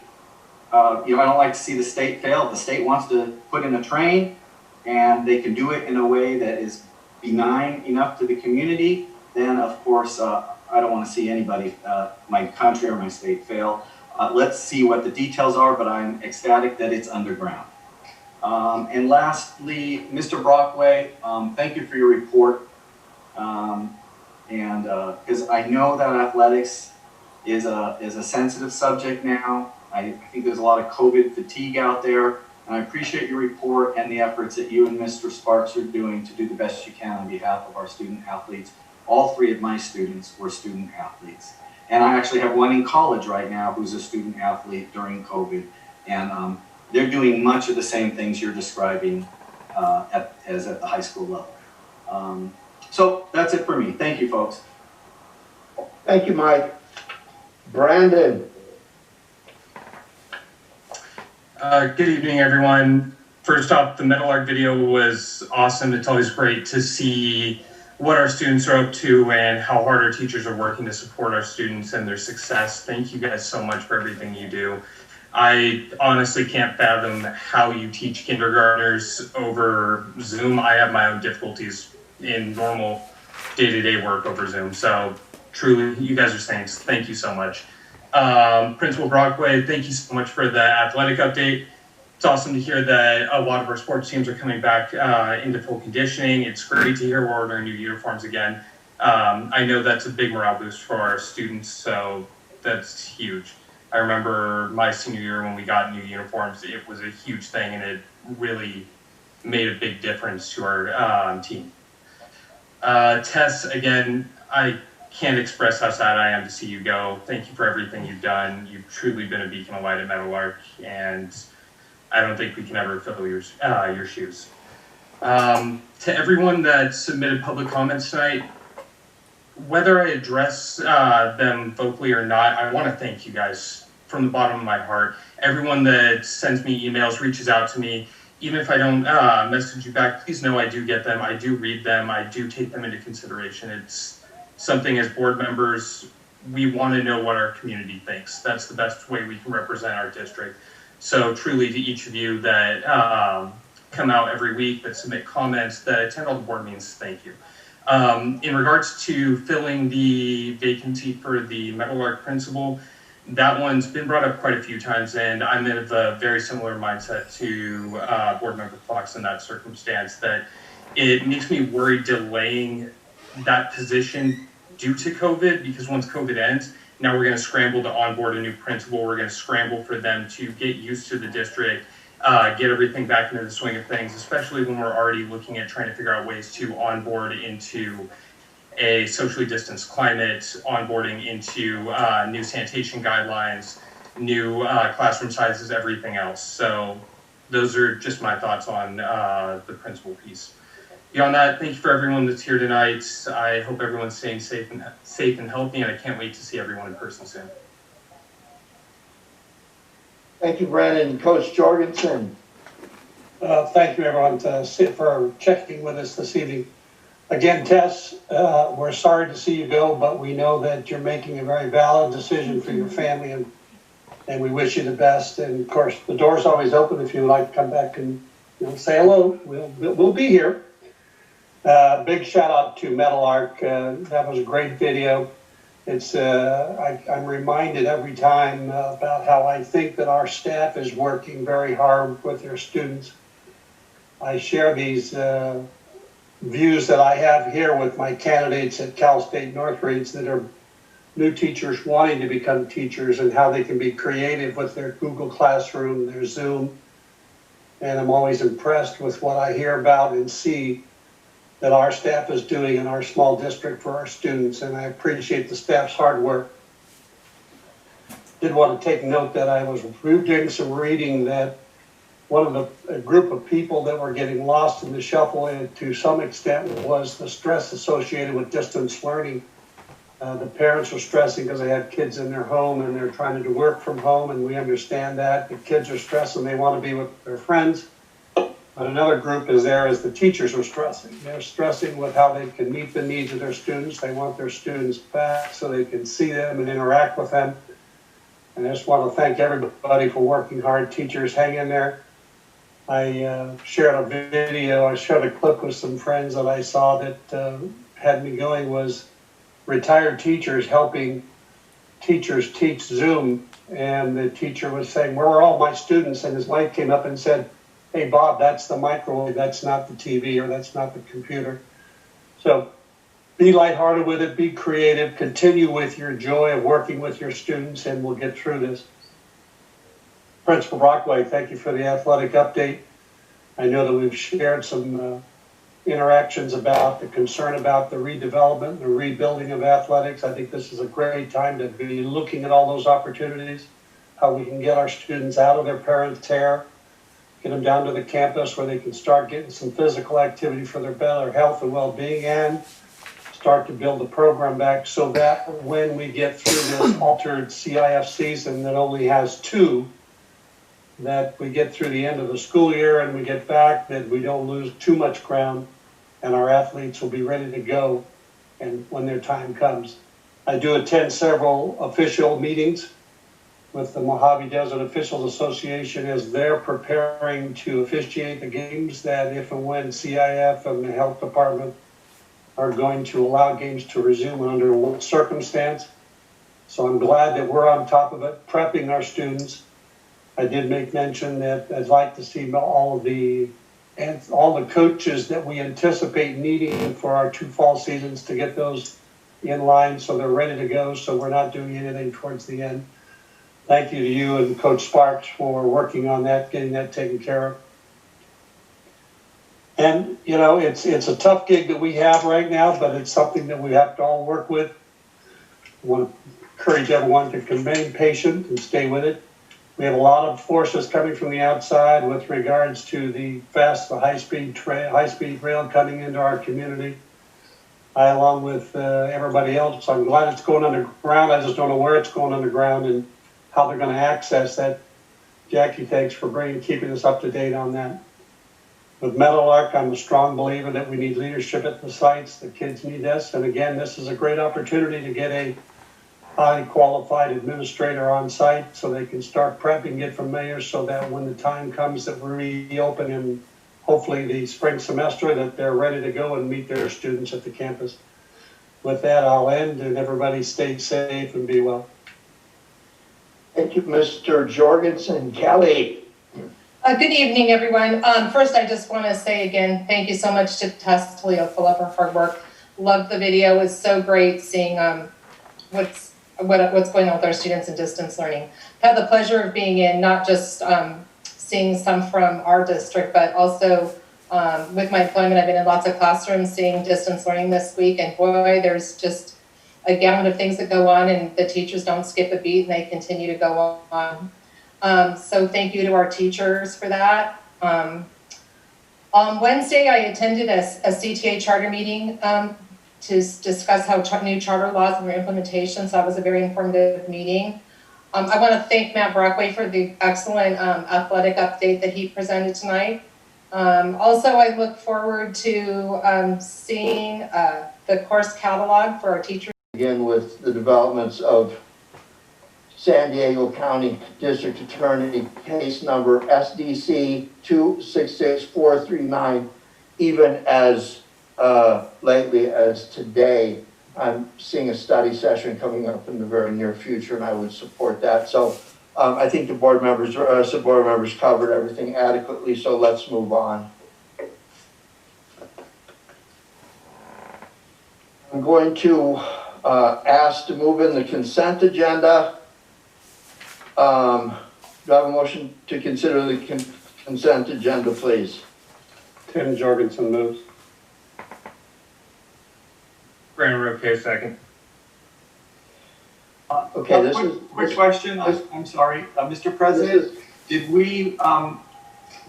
I don't like to see the state fail. If the state wants to put in a train and they can do it in a way that is benign enough to the community, then of course, I don't want to see anybody, my country or my state fail. Let's see what the details are, but I'm ecstatic that it's underground. And lastly, Mr. Brockway, thank you for your report. Because I know that athletics is a sensitive subject now. I think there's a lot of COVID fatigue out there, and I appreciate your report and the efforts that you and Mr. Sparks are doing to do the best you can on behalf of our student athletes. All 3 of my students were student athletes. And I actually have one in college right now who's a student athlete during COVID. And they're doing much of the same things you're describing as at the high school level. So that's it for me. Thank you, folks. Thank you, Mike. Brandon. Good evening, everyone. First off, the Metal Art video was awesome. It's always great to see what our students are up to and how hard our teachers are working to support our students and their success. Thank you guys so much for everything you do. I honestly can't fathom how you teach kindergartners over Zoom. I have my own difficulties in normal day-to-day work over Zoom. So truly, you guys are saints. Thank you so much. Principal Brockway, thank you so much for the athletic update. It's awesome to hear that a lot of our sports teams are coming back into full conditioning. It's great to hear we're ordering new uniforms again. I know that's a big morale boost for our students, so that's huge. I remember my senior year when we got new uniforms, it was a huge thing and it really made a big difference to our team. Tess, again, I can't express how sad I am to see you go. Thank you for everything you've done. You've truly been a beacon of light at Metal Arc, and I don't think we can ever fill your shoes. To everyone that submitted public comments tonight, whether I address them vocally or not, I want to thank you guys from the bottom of my heart. Everyone that sends me emails, reaches out to me, even if I don't message you back, please know I do get them, I do read them, I do take them into consideration. It's something as board members, we want to know what our community thinks. That's the best way we can represent our district. So truly to each of you that come out every week, that submit comments, that attend all the board meetings, thank you. In regards to filling the vacancy for the Meadowlark principal, that one's been brought up quite a few times, and I'm in a very similar mindset to board member Fox in that circumstance, that it makes me worry delaying that position due to COVID, because once COVID ends, now we're going to scramble to onboard a new principal. We're going to scramble for them to get used to the district, get everything back into the swing of things, especially when we're already looking at trying to figure out ways to onboard into a socially distanced climate, onboarding into new sanitation guidelines, new classroom sizes, everything else. So those are just my thoughts on the principal piece. Beyond that, thank you for everyone that's here tonight. I hope everyone's staying safe and healthy, and I can't wait to see everyone in person soon. Thank you, Brandon. Coach Jorgensen. Thank you, everyone, for checking with us this evening. Again, Tess, we're sorry to see you go, but we know that you're making a very valid decision for your family, and we wish you the best. And of course, the door's always open if you'd like to come back and say hello. We'll be here. Big shout out to Meadowlark. That was a great video. It's I'm reminded every time about how I think that our staff is working very hard with their students. I share these views that I have here with my candidates at Cal State Northridge that are new teachers wanting to become teachers, and how they can be creative with their Google Classroom, their Zoom. And I'm always impressed with what I hear about and see that our staff is doing in our small district for our students, and I appreciate the staff's hard work. Did want to take note that I was doing some reading that one of a group of people that were getting lost in the shuffle, and to some extent, was the stress associated with distance learning. The parents were stressing because they have kids in their home and they're trying to work from home, and we understand that. The kids are stressing, they want to be with their friends. But another group is there as the teachers are stressing. They're stressing with how they can meet the needs of their students. They want their students back so they can see them and interact with them. And I just want to thank everybody for working hard. Teachers, hang in there. I shared a video, I shared a clip with some friends that I saw that had me going, was retired teachers helping teachers teach Zoom. And the teacher was saying, where are all my students? And his wife came up and said, hey, Bob, that's the microwave, that's not the TV, or that's not the computer. So be lighthearted with it, be creative, continue with your joy of working with your students, and we'll get through this. Principal Brockway, thank you for the athletic update. I know that we've shared some interactions about the concern about the redevelopment, the rebuilding of athletics. I think this is a great time to be looking at all those opportunities, how we can get our students out of their parents' hair, get them down to the campus where they can start getting some physical activity for their better health and well-being, and start to build the program back so that when we get through this altered CIF season that only has 2, that we get through the end of the school year and we get back, that we don't lose too much ground, and our athletes will be ready to go and when their time comes. I do attend several official meetings with the Mojave Desert Officials Association as they're preparing to officiate the games that if and when CIF and the health department are going to allow games to resume and under what circumstance. So I'm glad that we're on top of it, prepping our students. I did make mention that I'd like to see all the coaches that we anticipate needing for our 2 fall seasons to get those in line so they're ready to go, so we're not doing anything towards the end. Thank you to you and Coach Sparks for working on that, getting that taken care of. And, you know, it's a tough gig that we have right now, but it's something that we have to all work with. I want to encourage everyone to remain patient and stay with it. We have a lot of forces coming from the outside with regards to the high-speed rail coming into our community. I, along with everybody else, I'm glad it's going underground. I just don't know where it's going underground and how they're going to access that. Jackie, thanks for keeping us up to date on that. With Meadowlark, I'm a strong believer that we need leadership at the sites. The kids need this. And again, this is a great opportunity to get a highly qualified administrator on site so they can start prepping, get familiar, so that when the time comes that we reopen in hopefully the spring semester, that they're ready to go and meet their students at the campus. With that, I'll end, and everybody stay safe and be well. Thank you, Mr. Jorgensen. Kelly. Good evening, everyone. First, I just want to say again, thank you so much to Tess Toledo for all of her hard work. Loved the video. It was so great seeing what's going on with our students in distance learning. Had the pleasure of being in not just seeing some from our district, but also with my employment, I've been in lots of classrooms seeing distance learning this week, and boy, there's just a gamut of things that go on, and the teachers don't skip a beat and they continue to go on. So thank you to our teachers for that. On Wednesday, I attended a CTA charter meeting to discuss how new charter laws and their implementation, so that was a very informative meeting. I want to thank Matt Brockway for the excellent athletic update that he presented tonight. Also, I look forward to seeing the course catalog for our teachers. Again, with the developments of San Diego County District Attorney case number SDC 266439, even as lately as today. I'm seeing a study session coming up in the very near future, and I would support that. So I think the board members covered everything adequately, so let's move on. I'm going to ask to move in the consent agenda. Do I have a motion to consider the consent agenda, please? Tim Jorgensen moves. Brandon Roque, second. Okay, this quick question. I'm sorry, Mr. President. Did we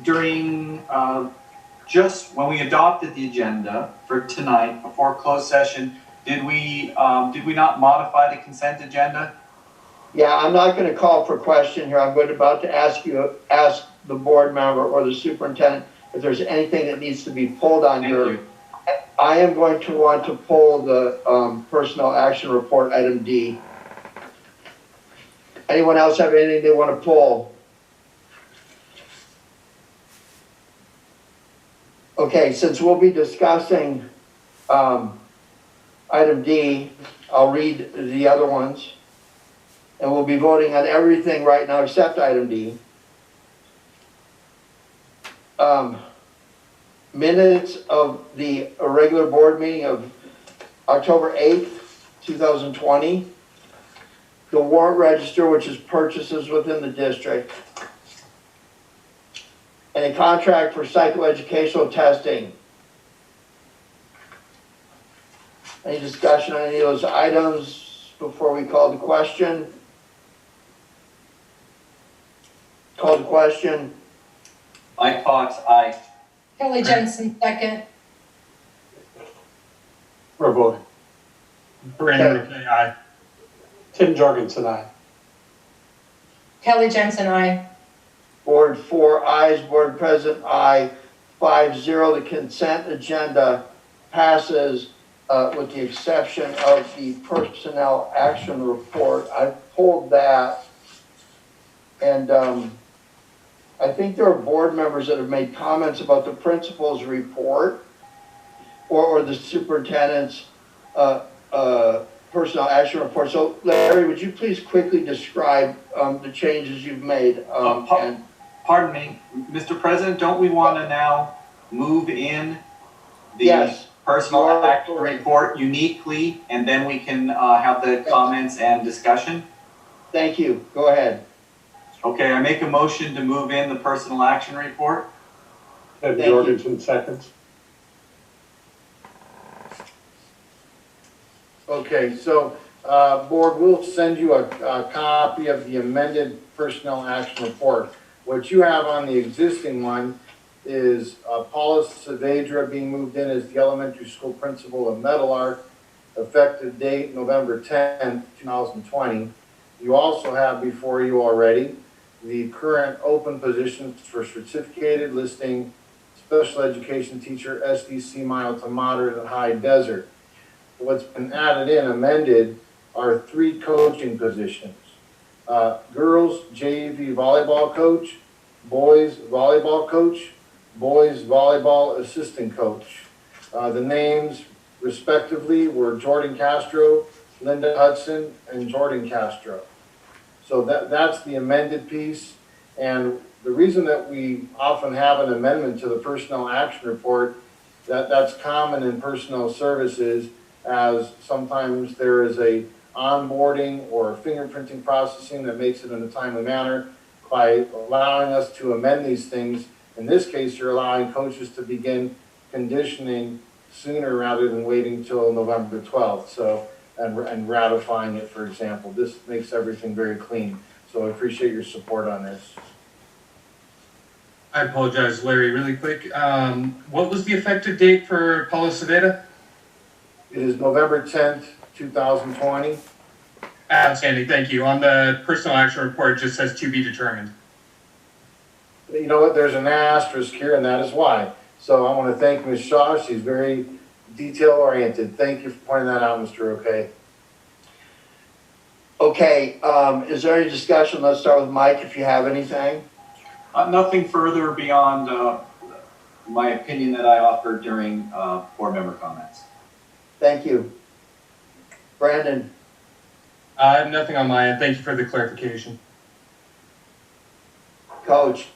during just when we adopted the agenda for tonight before closed session, did we not modify the consent agenda? Yeah, I'm not going to call for question here. I'm about to ask the board member or the superintendent if there's anything that needs to be pulled on here. I am going to want to pull the personnel action report, item D. Anyone else have anything they want to pull? Okay, since we'll be discussing item D, I'll read the other ones. And we'll be voting on everything right now except item D. Minutes of the regular board meeting of October 8th, 2020. The warrant register, which is purchases within the district. And a contract for psychoeducational testing. Any discussion on any of those items before we call the question? Call the question. Mike Fox, aye. Kelly Jensen, second. We're voting. Brandon Roque, aye. Tim Jorgensen, aye. Kelly Jensen, aye. Board 4 ayes, board president aye, 5-0. The consent agenda passes with the exception of the personnel action report. I pulled that, and I think there are board members that have made comments about the principal's report or the superintendent's personnel action report. So Larry, would you please quickly describe the changes you've made? Pardon me, Mr. President, don't we want to now move in the personal action report uniquely, and then we can have the comments and discussion? Thank you. Go ahead. Okay, I make a motion to move in the personal action report. Tim Jorgensen seconds. Okay, so board will send you a copy of the amended personnel action report. What you have on the existing one is Paula Saavedra being moved in as the elementary school principal of Meadowlark, effective date November 10th, 2020. You also have before you already the current open positions for certificated listing special education teacher, SDC mild to moderate and high desert. What's been added in, amended, are 3 coaching positions. Girls JV volleyball coach, boys volleyball coach, boys volleyball assistant coach. The names respectively were Jordan Castro, Linda Hudson, and Jordan Castro. So that's the amended piece. And the reason that we often have an amendment to the personnel action report, that's common in personnel services, as sometimes there is a onboarding or fingerprinting processing that makes it in a timely manner. By allowing us to amend these things, in this case, you're allowing coaches to begin conditioning sooner rather than waiting till November 12th. So, and ratifying it, for example. This makes everything very clean. So I appreciate your support on this. I apologize, Larry, really quick. What was the effective date for Paula Saavedra? It is November 10th, 2020. Outstanding, thank you. On the personal action report, it just says to be determined. You know what, there's an asterisk here, and that is why. So I want to thank Ms. Shaw. She's very detail-oriented. Thank you for pointing that out, Mr. Okay. Okay, is there any discussion? Let's start with Mike, if you have anything. Nothing further beyond my opinion that I offered during board member comments. Thank you. Brandon? I have nothing on my end. Thank you for the clarification. Coach?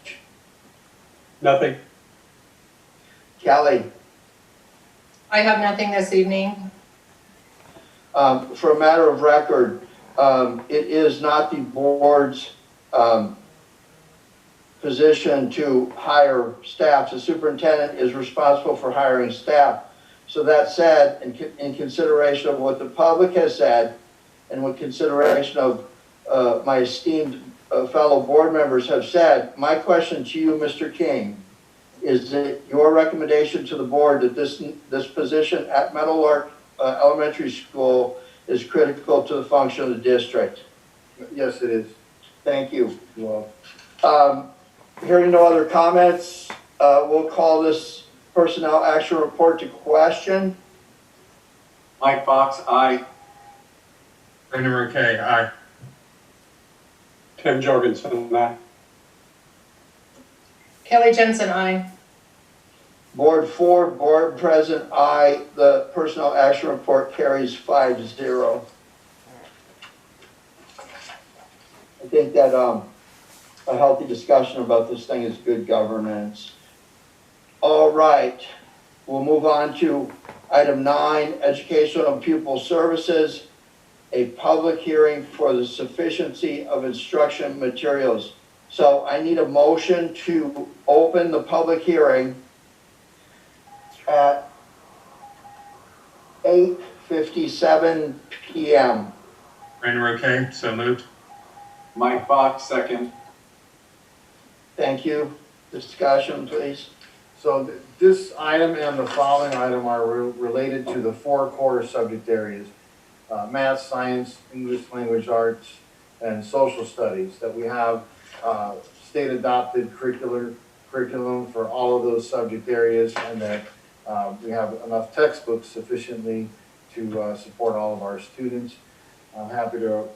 Nothing. Kelly? I have nothing this evening. For a matter of record, it is not the board's position to hire staff. The superintendent is responsible for hiring staff. So that said, in consideration of what the public has said, and with consideration of my esteemed fellow board members have said, my question to you, Mr. King, is it your recommendation to the board that this position at Meadowlark Elementary School is critical to the function of the district? Yes, it is. Thank you. Well, hearing no other comments, we'll call this personnel action report to question. Mike Fox, aye. Brandon Roque, aye. Tim Jorgensen, aye. Kelly Jensen, aye. Board 4, board president, aye. The personnel action report carries 5-0. I think that a healthy discussion about this thing is good governance. All right, we'll move on to item 9, educational and pupil services, a public hearing for the sufficiency of instruction materials. So I need a motion to open the public hearing at 8:57 p.m. Brandon Roque, so moved. Mike Fox, second. Thank you. Discussion, please. So this item and the following item are related to the 4 core subject areas, math, science, English language arts, and social studies, that we have state adopted curriculum for all of those subject areas, and that we have enough textbooks sufficiently to support all of our students. I'm happy to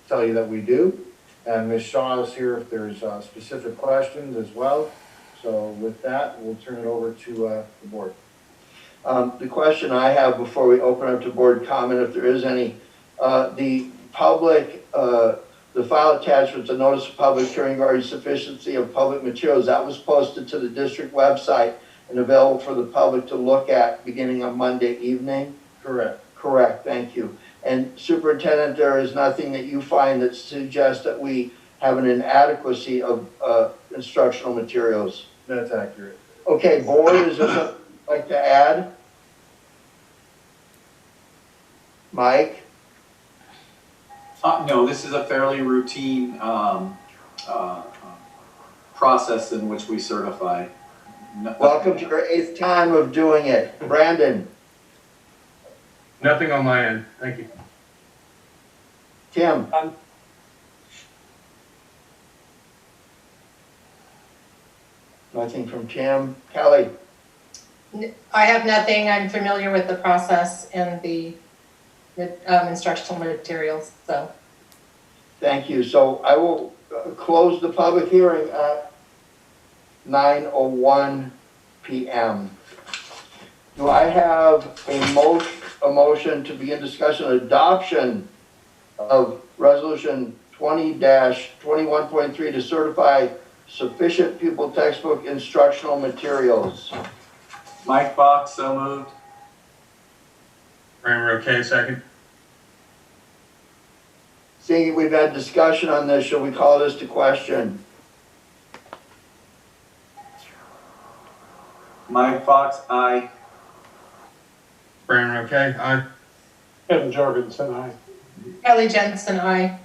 tell you that we do. And Ms. Shaw is here if there's specific questions as well. So with that, we'll turn it over to the board. The question I have before we open up to board comment, if there is any, the public, the file attachment, the notice of public hearing regarding sufficiency of public materials, that was posted to the district website and available for the public to look at beginning on Monday evening? Correct. Correct, thank you. And Superintendent, there is nothing that you find that suggests that we have an inadequacy of instructional materials? That's accurate. Okay, board, is there something you'd like to add? Mike? No, this is a fairly routine process in which we certify. Welcome to your 8th time of doing it. Brandon. Nothing on my end. Thank you. Tim. Nothing from Tim. Kelly. I have nothing. I'm familiar with the process and the instructional materials, so. Thank you. So I will close the public hearing at 9:01 p.m. Do I have a motion to begin discussion on adoption of resolution 20-21.3 to certify sufficient pupil textbook instructional materials? Mike Fox, so moved. Brian Roque, second. Seeing we've had discussion on this, shall we call this to question? Mike Fox, aye. Brian Roque, aye. Kevin Jorgensen, aye. Kelly Jensen, aye.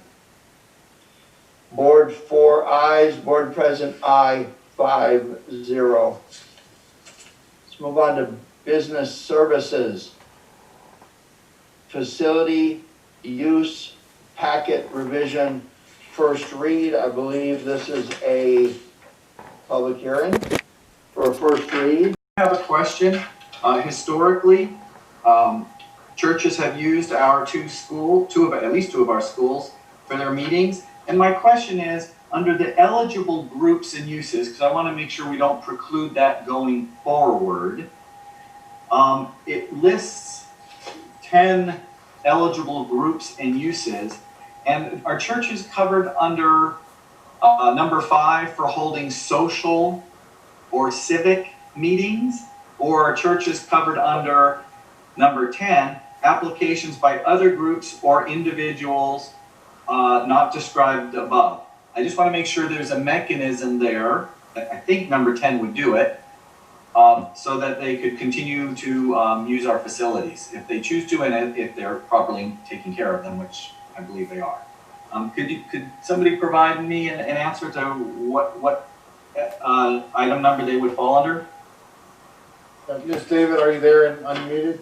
Board 4 ayes, board president aye, 5-0. Let's move on to business services. Facility use packet revision, first read. I believe this is a public hearing for a first read. I have a question. Historically, churches have used our at least two of our schools for their meetings. And my question is, under the eligible groups and uses, because I want to make sure we don't preclude that going forward, it lists 10 eligible groups and uses. And are churches covered under number 5 for holding social or civic meetings? Or are churches covered under number 10, applications by other groups or individuals not described above? I just want to make sure there's a mechanism there. I think number 10 would do it, so that they could continue to use our facilities if they choose to, and if they're properly taking care of them, which I believe they are. Could somebody provide me an answer to what item number they would fall under? Yes, David, are you there and unmuted?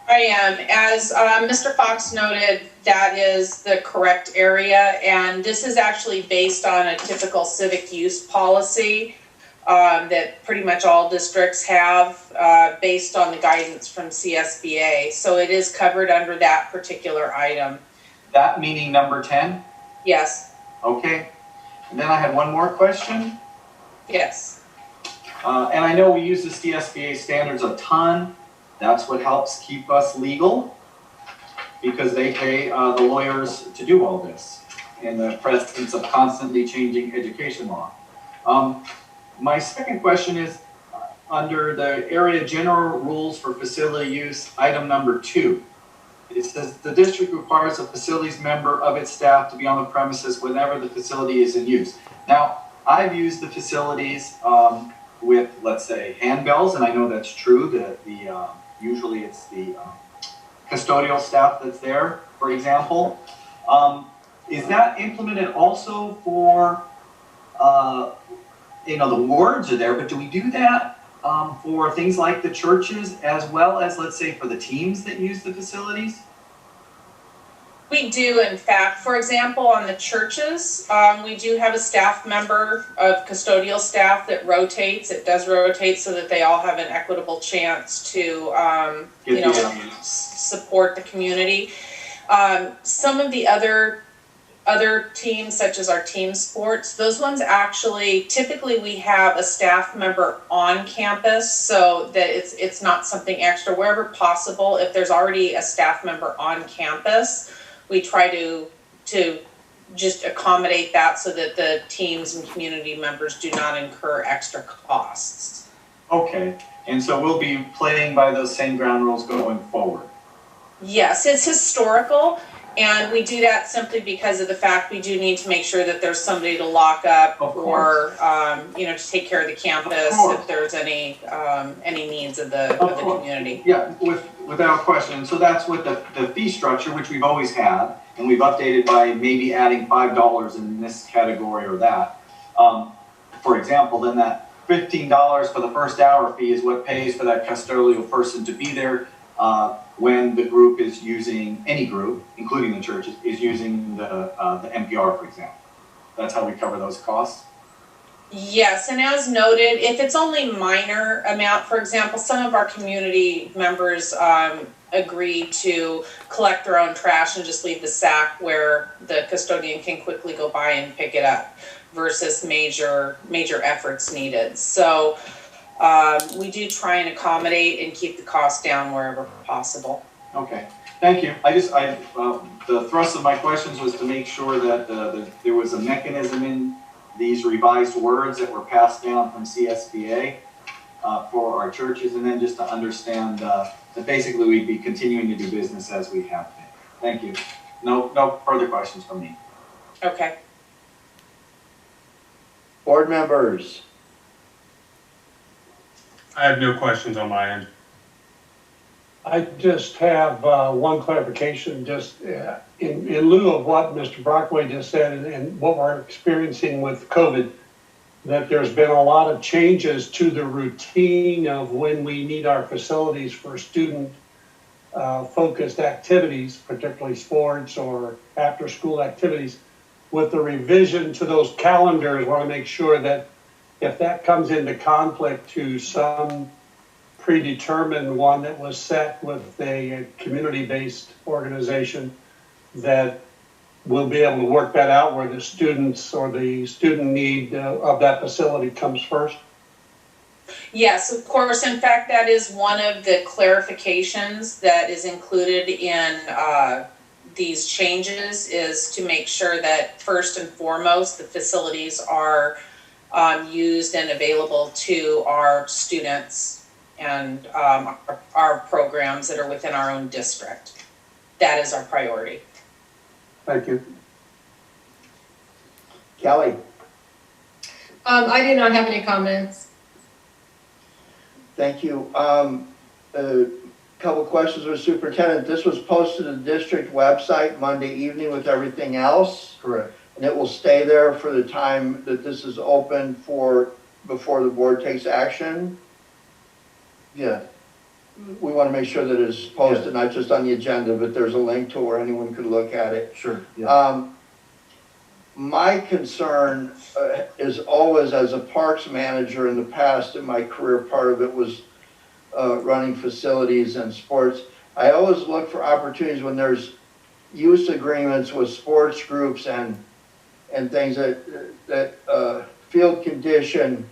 I am. As Mr. Fox noted, that is the correct area, and this is actually based on a typical civic use policy that pretty much all districts have based on the guidance from CSBA. So it is covered under that particular item. That meaning number 10? Yes. Okay. And then I had one more question. Yes. And I know we use the CSBA standards a ton. That's what helps keep us legal, because they pay the lawyers to do all this in the presence of constantly changing education law. My second question is under the area general rules for facility use, item number 2. It says the district requires a facilities member of its staff to be on the premises whenever the facility is in use. Now, I've used the facilities with, let's say, handbells, and I know that's true. Usually it's the custodial staff that's there, for example. Is that implemented also for, the words are there, but do we do that for things like the churches as well as, let's say, for the teams that use the facilities? We do, in fact. For example, on the churches, we do have a staff member of custodial staff that rotates. It does rotate so that they all have an equitable chance to, support the community. Some of the other teams, such as our team sports, those ones actually, typically we have a staff member on campus so that it's not something extra. Wherever possible, if there's already a staff member on campus, we try to just accommodate that so that the teams and community members do not incur extra costs. Okay, and so we'll be playing by those same ground rules going forward. Yes, it's historical, and we do that simply because of the fact we do need to make sure that there's somebody to lock up or to take care of the campus if there's any needs of the community. Yeah, without question. So that's with the fee structure, which we've always had, and we've updated by maybe adding $5 in this category or that. for example, then that $15 for the first hour fee is what pays for that custodial person to be there when the group is using, any group, including the church, is using the NPR, for example. That's how we cover those costs. Yes, and as noted, if it's only minor amount, for example, some of our community members agree to collect their own trash and just leave the sack where the custodian can quickly go by and pick it up versus major efforts needed. So we do try and accommodate and keep the cost down wherever possible. Okay, thank you. The thrust of my questions was to make sure that there was a mechanism in these revised words that were passed down from CSBA for our churches, and then just to understand that basically we'd be continuing to do business as we have been. Thank you. No further questions from me. Okay. Board members. I have no questions on my end. I just have one clarification, just in lieu of what Mr. Brockway just said and what we're experiencing with COVID, that there's been a lot of changes to the routine of when we need our facilities for student focused activities, particularly sports or after school activities. With the revision to those calendars, I want to make sure that if that comes into conflict to some predetermined one that was set with a community-based organization, that we'll be able to work that out where the students or the student need of that facility comes first? Yes, of course. In fact, that is one of the clarifications that is included in these changes, is to make sure that first and foremost the facilities are used and available to our students and our programs that are within our own district. That is our priority. Thank you. Kelly. I do not have any comments. Thank you. A couple questions for Superintendent. This was posted to the district website Monday evening with everything else. Correct. And it will stay there for the time that this is open for, before the board takes action. Yeah. We want to make sure that it's posted, not just on the agenda, but there's a link to where anyone could look at it. Sure. Yeah. My concern is always, as a parks manager in the past, in my career, part of it was running facilities and sports. I always look for opportunities when there's use agreements with sports groups and things that field condition,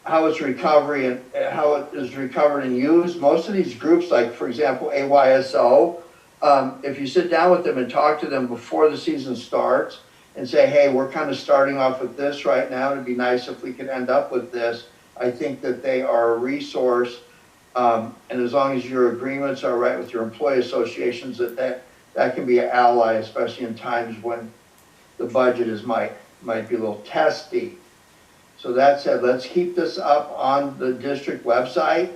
how it's recovery and how it is recovered and used. Most of these groups, like for example, AYSO, if you sit down with them and talk to them before the season starts and say, hey, we're kind of starting off with this right now, it'd be nice if we could end up with this. I think that they are a resource, and as long as your agreements are right with your employee associations, that can be an ally, especially in times when the budget might be a little testy. So that said, let's keep this up on the district website.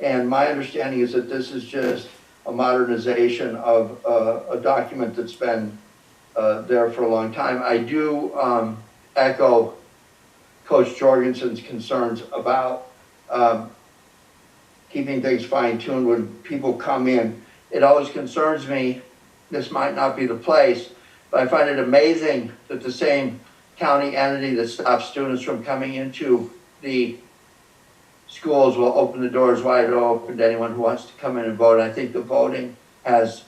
And my understanding is that this is just a modernization of a document that's been there for a long time. I do echo Coach Jorgensen's concerns about keeping things fine-tuned when people come in. It always concerns me, this might not be the place, but I find it amazing that the same county entity that stops students from coming into the schools will open the doors wide open to anyone who wants to come in and vote. And I think the voting has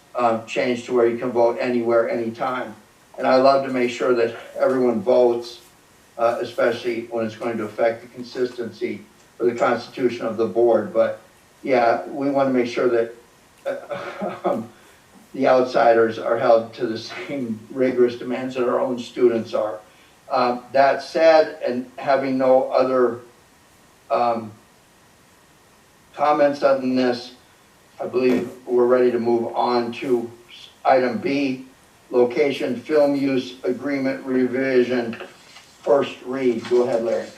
changed to where you can vote anywhere, anytime. And I love to make sure that everyone votes, especially when it's going to affect the consistency of the constitution of the board. But yeah, we want to make sure that the outsiders are held to the same rigorous demands that our own students are. That said, and having no other comments on this, I believe we're ready to move on to item B, location film use agreement revision, first read. Go ahead, Larry.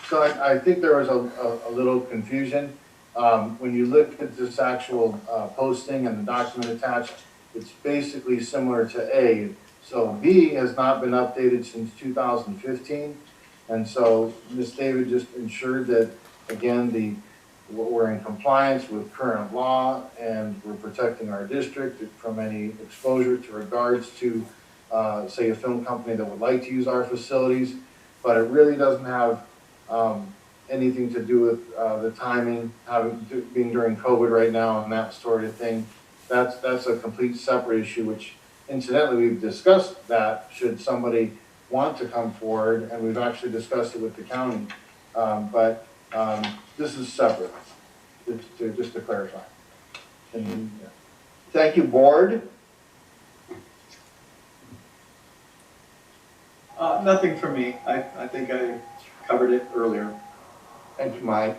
So I think there was a little confusion. When you look at this actual posting and the document attached, it's basically similar to A. So B has not been updated since 2015, And so Ms. David just ensured that, again, we're in compliance with current law and we're protecting our district from any exposure to regards to, say, a film company that would like to use our facilities. But it really doesn't have anything to do with the timing, being during COVID right now and that sort of thing. That's a complete separate issue, which incidentally we've discussed that should somebody want to come forward, and we've actually discussed it with the county. But this is separate, just to clarify. And, yeah. Thank you, board. Nothing for me. I think I covered it earlier. Thank you, Mike.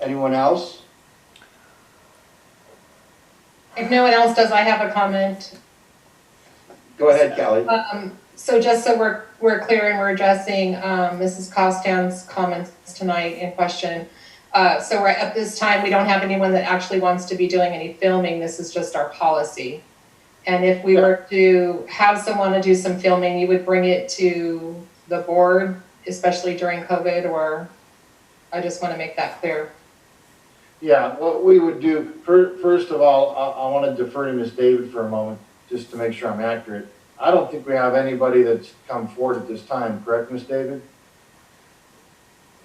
Anyone else? If no one else does, I have a comment. Go ahead, Kelly. So just so we're clear and we're addressing Mrs. Costan's comments tonight in question. So we're at this time, we don't have anyone that actually wants to be doing any filming. This is just our policy. And if we were to have someone to do some filming, you would bring it to the board, especially during COVID, or I just want to make that clear. Yeah, what we would do, first of all, I want to defer to Ms. David for a moment, just to make sure I'm accurate. I don't think we have anybody that's come forward at this time, correct, Ms. David?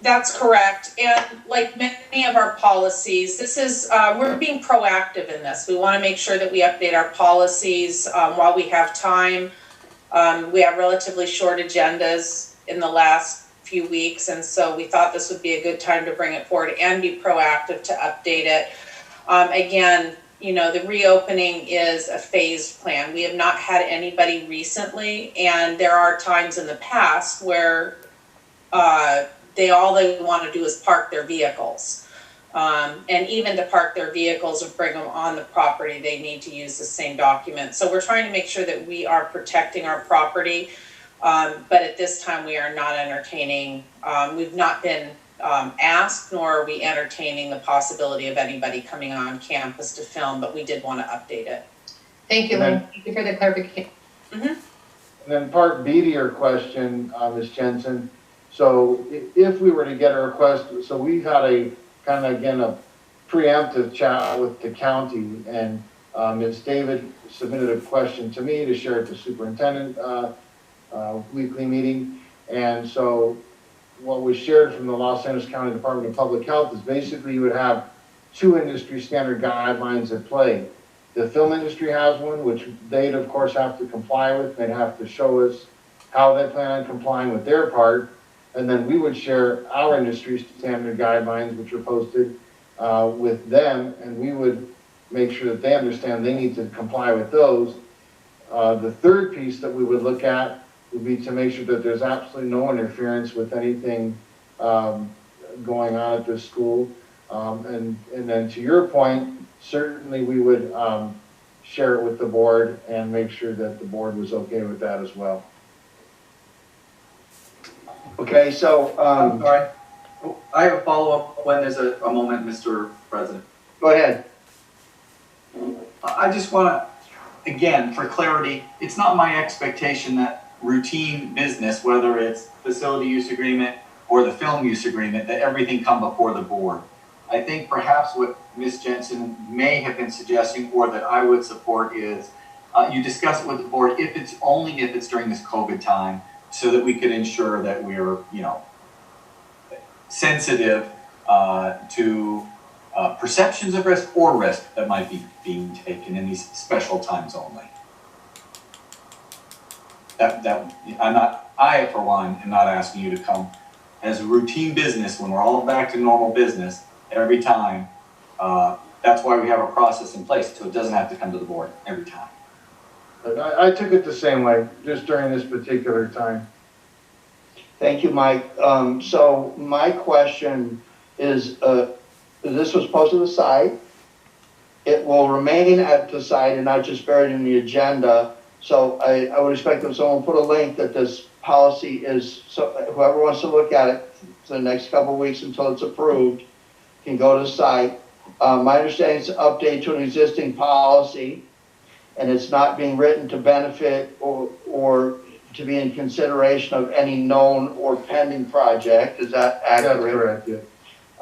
That's correct. And like many of our policies, this is, we're being proactive in this. We want to make sure that we update our policies while we have time. We have relatively short agendas in the last few weeks, and so we thought this would be a good time to bring it forward and be proactive to update it. Again, you know, the reopening is a phased plan. We have not had anybody recently, and there are times in the past where all they want to do is park their vehicles. And even to park their vehicles or bring them on the property, they need to use the same document. So we're trying to make sure that we are protecting our property. But at this time, we are not entertaining, we've not been asked, nor are we entertaining the possibility of anybody coming on campus to film, but we did want to update it. Thank you, Lynn. Thank you for the clarification. Mm-hmm. And then part B to your question, Ms. Jensen. So if we were to get a request, so we've had a kind of, again, a preemptive chat with the county, and Ms. David submitted a question to me to share at the superintendent weekly meeting. And so what was shared from the Los Angeles County Department of Public Health is basically you would have two industry standard guidelines at play. The film industry has one, which they'd of course have to comply with. They'd have to show us how they plan on complying with their part. And then we would share our industry standard guidelines, which are posted with them, and we would make sure that they understand they need to comply with those. The third piece that we would look at would be to make sure that there's absolutely no interference with anything going on at this school. And then to your point, certainly we would share it with the board and make sure that the board was okay with that as well. Okay, so I'm sorry. I have a follow-up when there's a moment, Mr. President. Go ahead. I just want to, again, for clarity, it's not my expectation that routine business, whether it's facility use agreement or the film use agreement, that everything come before the board. I think perhaps what Ms. Jensen may have been suggesting, or that I would support, is you discuss it with the board if it's during this COVID time, so that we could ensure that we're, you know, sensitive to perceptions of risk or risk that might be being taken in these special times only. I for one am not asking you to come as a routine business when we're all back to normal business every time. That's why we have a process in place, so it doesn't have to come to the board every time. But I took it the same way, just during this particular time. Thank you, Mike. So my question is, this was posted to the site. It will remain at the site and not just buried in the agenda. So I would expect that someone put a link that this policy is, so whoever wants to look at it for the next couple of weeks until it's approved can go to the site. My understanding is an update to an existing policy, and it's not being written to benefit or to be in consideration of any known or pending project. Is that accurate? That's correct, yeah.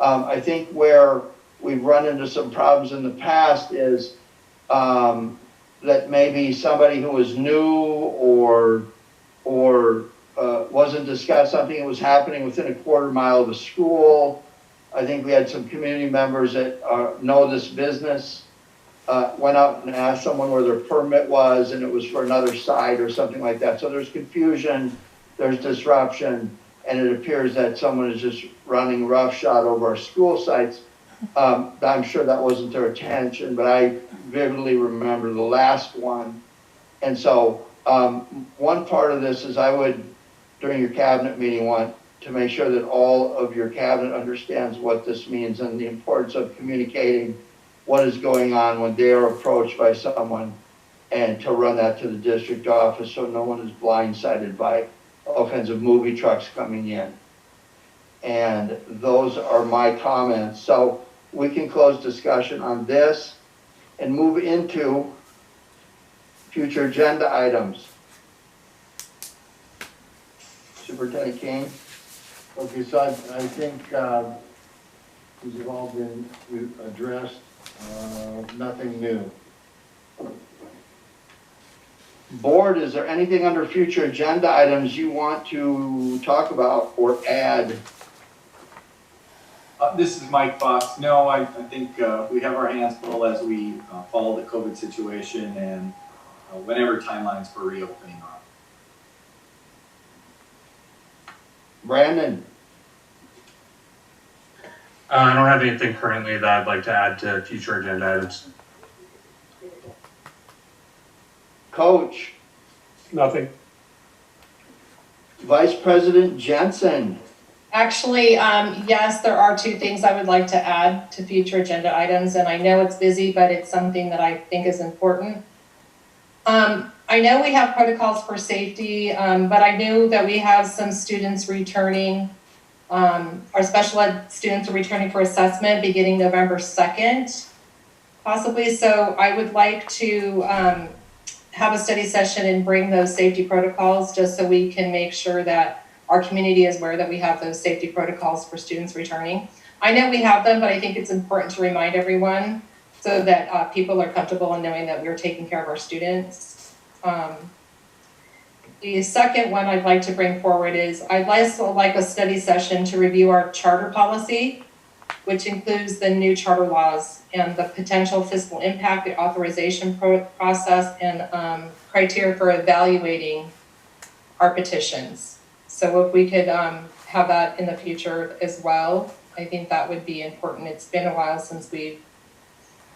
I think where we've run into some problems in the past is that maybe somebody who was new or wasn't discussed something that was happening within a quarter mile of the school. I think we had some community members that know this business, went out and asked someone where their permit was, and it was for another site or something like that. So there's confusion, there's disruption, and it appears that someone is just running roughshod over our school sites. I'm sure that wasn't their intention, but I vividly remember the last one. And so one part of this is I would, during your cabinet meeting, want to make sure that all of your cabinet understands what this means and the importance of communicating what is going on when they are approached by someone, and to run that to the district office so no one is blindsided by all kinds of movie trucks coming in. And those are my comments. So we can close discussion on this and move into future agenda items. Superintendent King. Okay, so I think these have all been addressed. Nothing new. Board, is there anything under future agenda items you want to talk about or add? This is Mike Fox. No, I think we have our hands full as we follow the COVID situation and whenever timelines for reopening are. Brandon? I don't have anything currently that I'd like to add to future agenda items. Coach? Nothing. Vice President Jensen? Actually, yes, there are two things I would like to add to future agenda items, and I know it's busy, but it's something that I think is important. I know we have protocols for safety, but I know that we have some students returning. Our special ed students are returning for assessment beginning November 2nd, possibly. So I would like to have a study session and bring those safety protocols just so we can make sure that our community is aware that we have those safety protocols for students returning. I know we have them, but I think it's important to remind everyone so that people are comfortable in knowing that we're taking care of our students. The second one I'd like to bring forward is I'd also like a study session to review our charter policy, which includes the new charter laws and the potential fiscal impact, the authorization process, and criteria for evaluating our petitions. So if we could have that in the future as well, I think that would be important. It's been a while since we've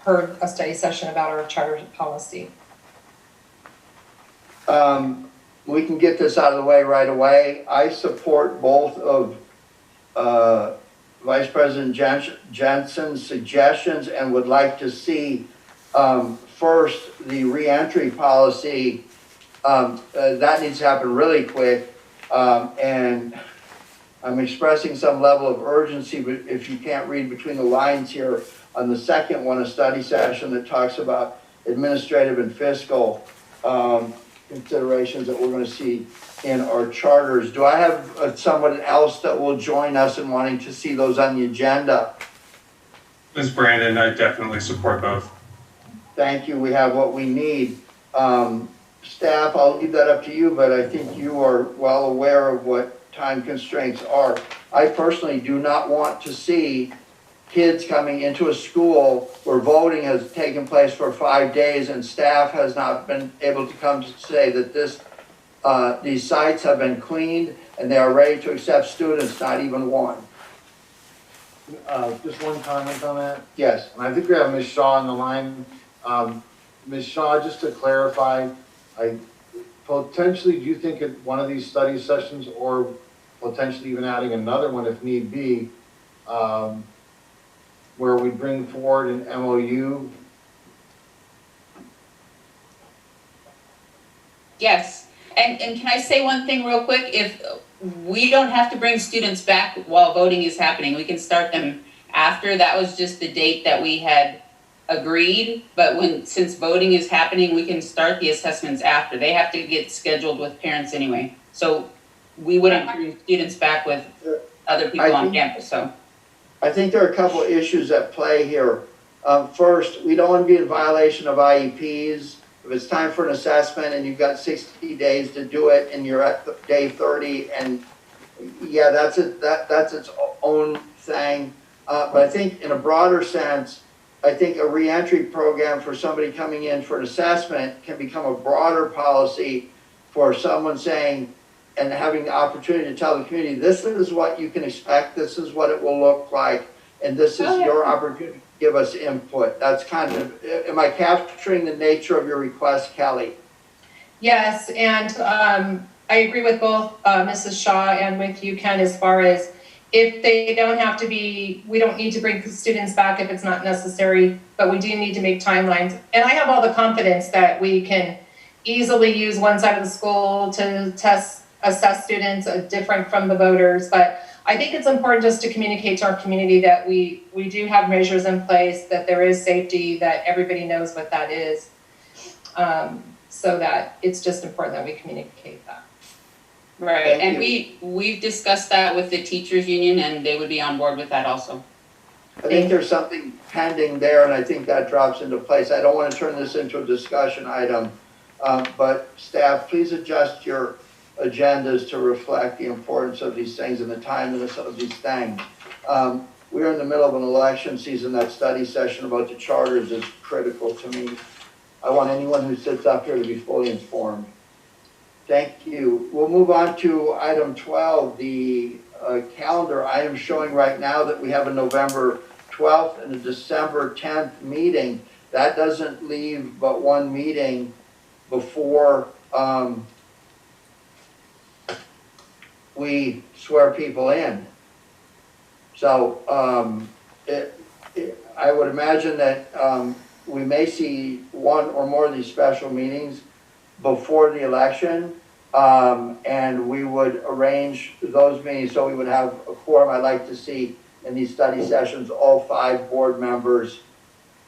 heard a study session about our charter policy. We can get this out of the way right away. I support both of Vice President Jensen's suggestions and would like to see first the reentry policy. That needs to happen really quick. And I'm expressing some level of urgency, but if you can't read between the lines here, on the second one, a study session that talks about administrative and fiscal considerations that we're going to see in our charters. Do I have someone else that will join us in wanting to see those on the agenda? Ms. Brandon, I definitely support both. Thank you. We have what we need. Staff, I'll leave that up to you, but I think you are well aware of what time constraints are. I personally do not want to see kids coming into a school where voting has taken place for 5 days and staff has not been able to come to say that these sites have been cleaned and they are ready to accept students, not even one. Just one comment on that. Yes. And I think we have Ms. Shaw on the line. Ms. Shaw, just to clarify, potentially, do you think at one of these study sessions, or potentially even adding another one if need be, where we bring forward an MOU? Yes, and can I say one thing real quick? If we don't have to bring students back while voting is happening, we can start them after. That was just the date that we had agreed, but since voting is happening, we can start the assessments after. They have to get scheduled with parents anyway. So we wouldn't bring students back with other people on campus, so. I think there are a couple of issues at play here. First, we don't want to be in violation of IEPs. If it's time for an assessment and you've got 60 days to do it and you're at day 30, and yeah, that's its own thing. But I think in a broader sense, I think a reentry program for somebody coming in for an assessment can become a broader policy for someone saying, and having the opportunity to tell the community, this is what you can expect, this is what it will look like, and this is your opportunity to give us input. That's kind of, am I capturing the nature of your request, Kelly? Yes, and I agree with both Mrs. Shaw and with you, Ken, as far as if they don't have to be, we don't need to bring students back if it's not necessary, but we do need to make timelines. And I have all the confidence that we can easily use one side of the school to assess students different from the voters, but I think it's important just to communicate to our community that we do have measures in place, that there is safety, that everybody knows what that is, so that it's just important that we communicate that. Right, and we've discussed that with the teachers union, and they would be on board with that also. I think there's something pending there, and I think that drops into place. I don't want to turn this into a discussion item, but staff, please adjust your agendas to reflect the importance of these things and the timeliness of these things. We're in the middle of an election season. That study session about the charters is critical to me. I want anyone who sits up here to be fully informed. Thank you. We'll move on to item 12, the calendar. I am showing right now that we have a November 12th and a December 10th meeting. That doesn't leave but one meeting before we swear people in. So I would imagine that we may see one or more of these special meetings before the election, and we would arrange those meetings so we would have a quorum. I'd like to see in these study sessions all 5 board members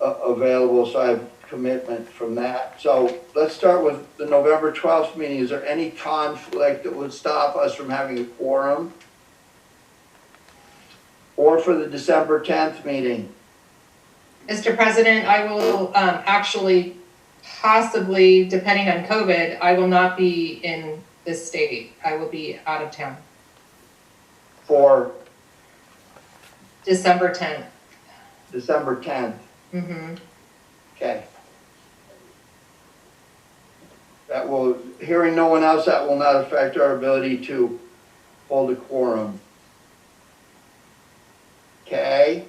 available, so I have commitment from that. So let's start with the November 12th meeting. Is there any conflict that would stop us from having a quorum? Or for the December 10th meeting? Mr. President, I will actually, possibly, depending on COVID, I will not be in this state. I will be out of town. For? December 10th. December 10th. Mm-hmm. Okay. That will, hearing no one else, that will not affect our ability to hold a quorum. Okay.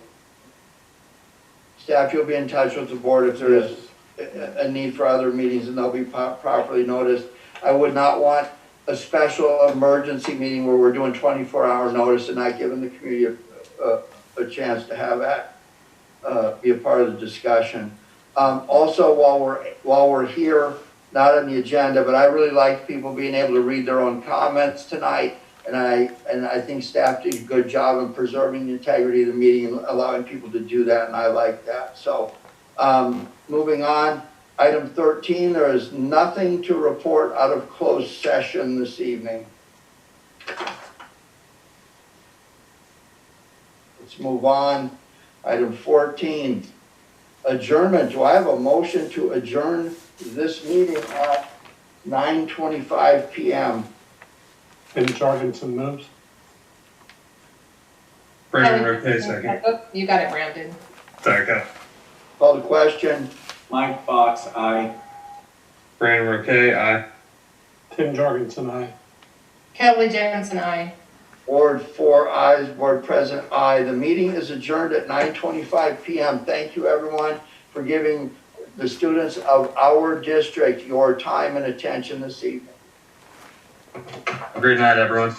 Staff, you'll be in touch with the board if there is a need for other meetings, and they'll be properly noticed. I would not want a special emergency meeting where we're doing 24-hour notice and not giving the community a chance to have that be a part of the discussion. Also, while we're here, not on the agenda, but I really like people being able to read their own comments tonight, and I think staff did a good job in preserving the integrity of the meeting and allowing people to do that, and I like that. So moving on, item 13, there is nothing to report out of closed session this evening. Let's move on. Item 14, adjournment. Do I have a motion to adjourn this meeting at 9:25 p.m.? Ben Jorgensen moves. Brandon Roque, second. Oh, you got it, Brandon. Second. Call the question. Mike Fox, aye. Brandon Roque, aye. Tim Jorgensen, aye. Kelly Jensen, aye. Board 4 ayes, board president aye. The meeting is adjourned at 9:25 p.m. Thank you, everyone, for giving the students of our district your time and attention this evening. Have a great night, everyone.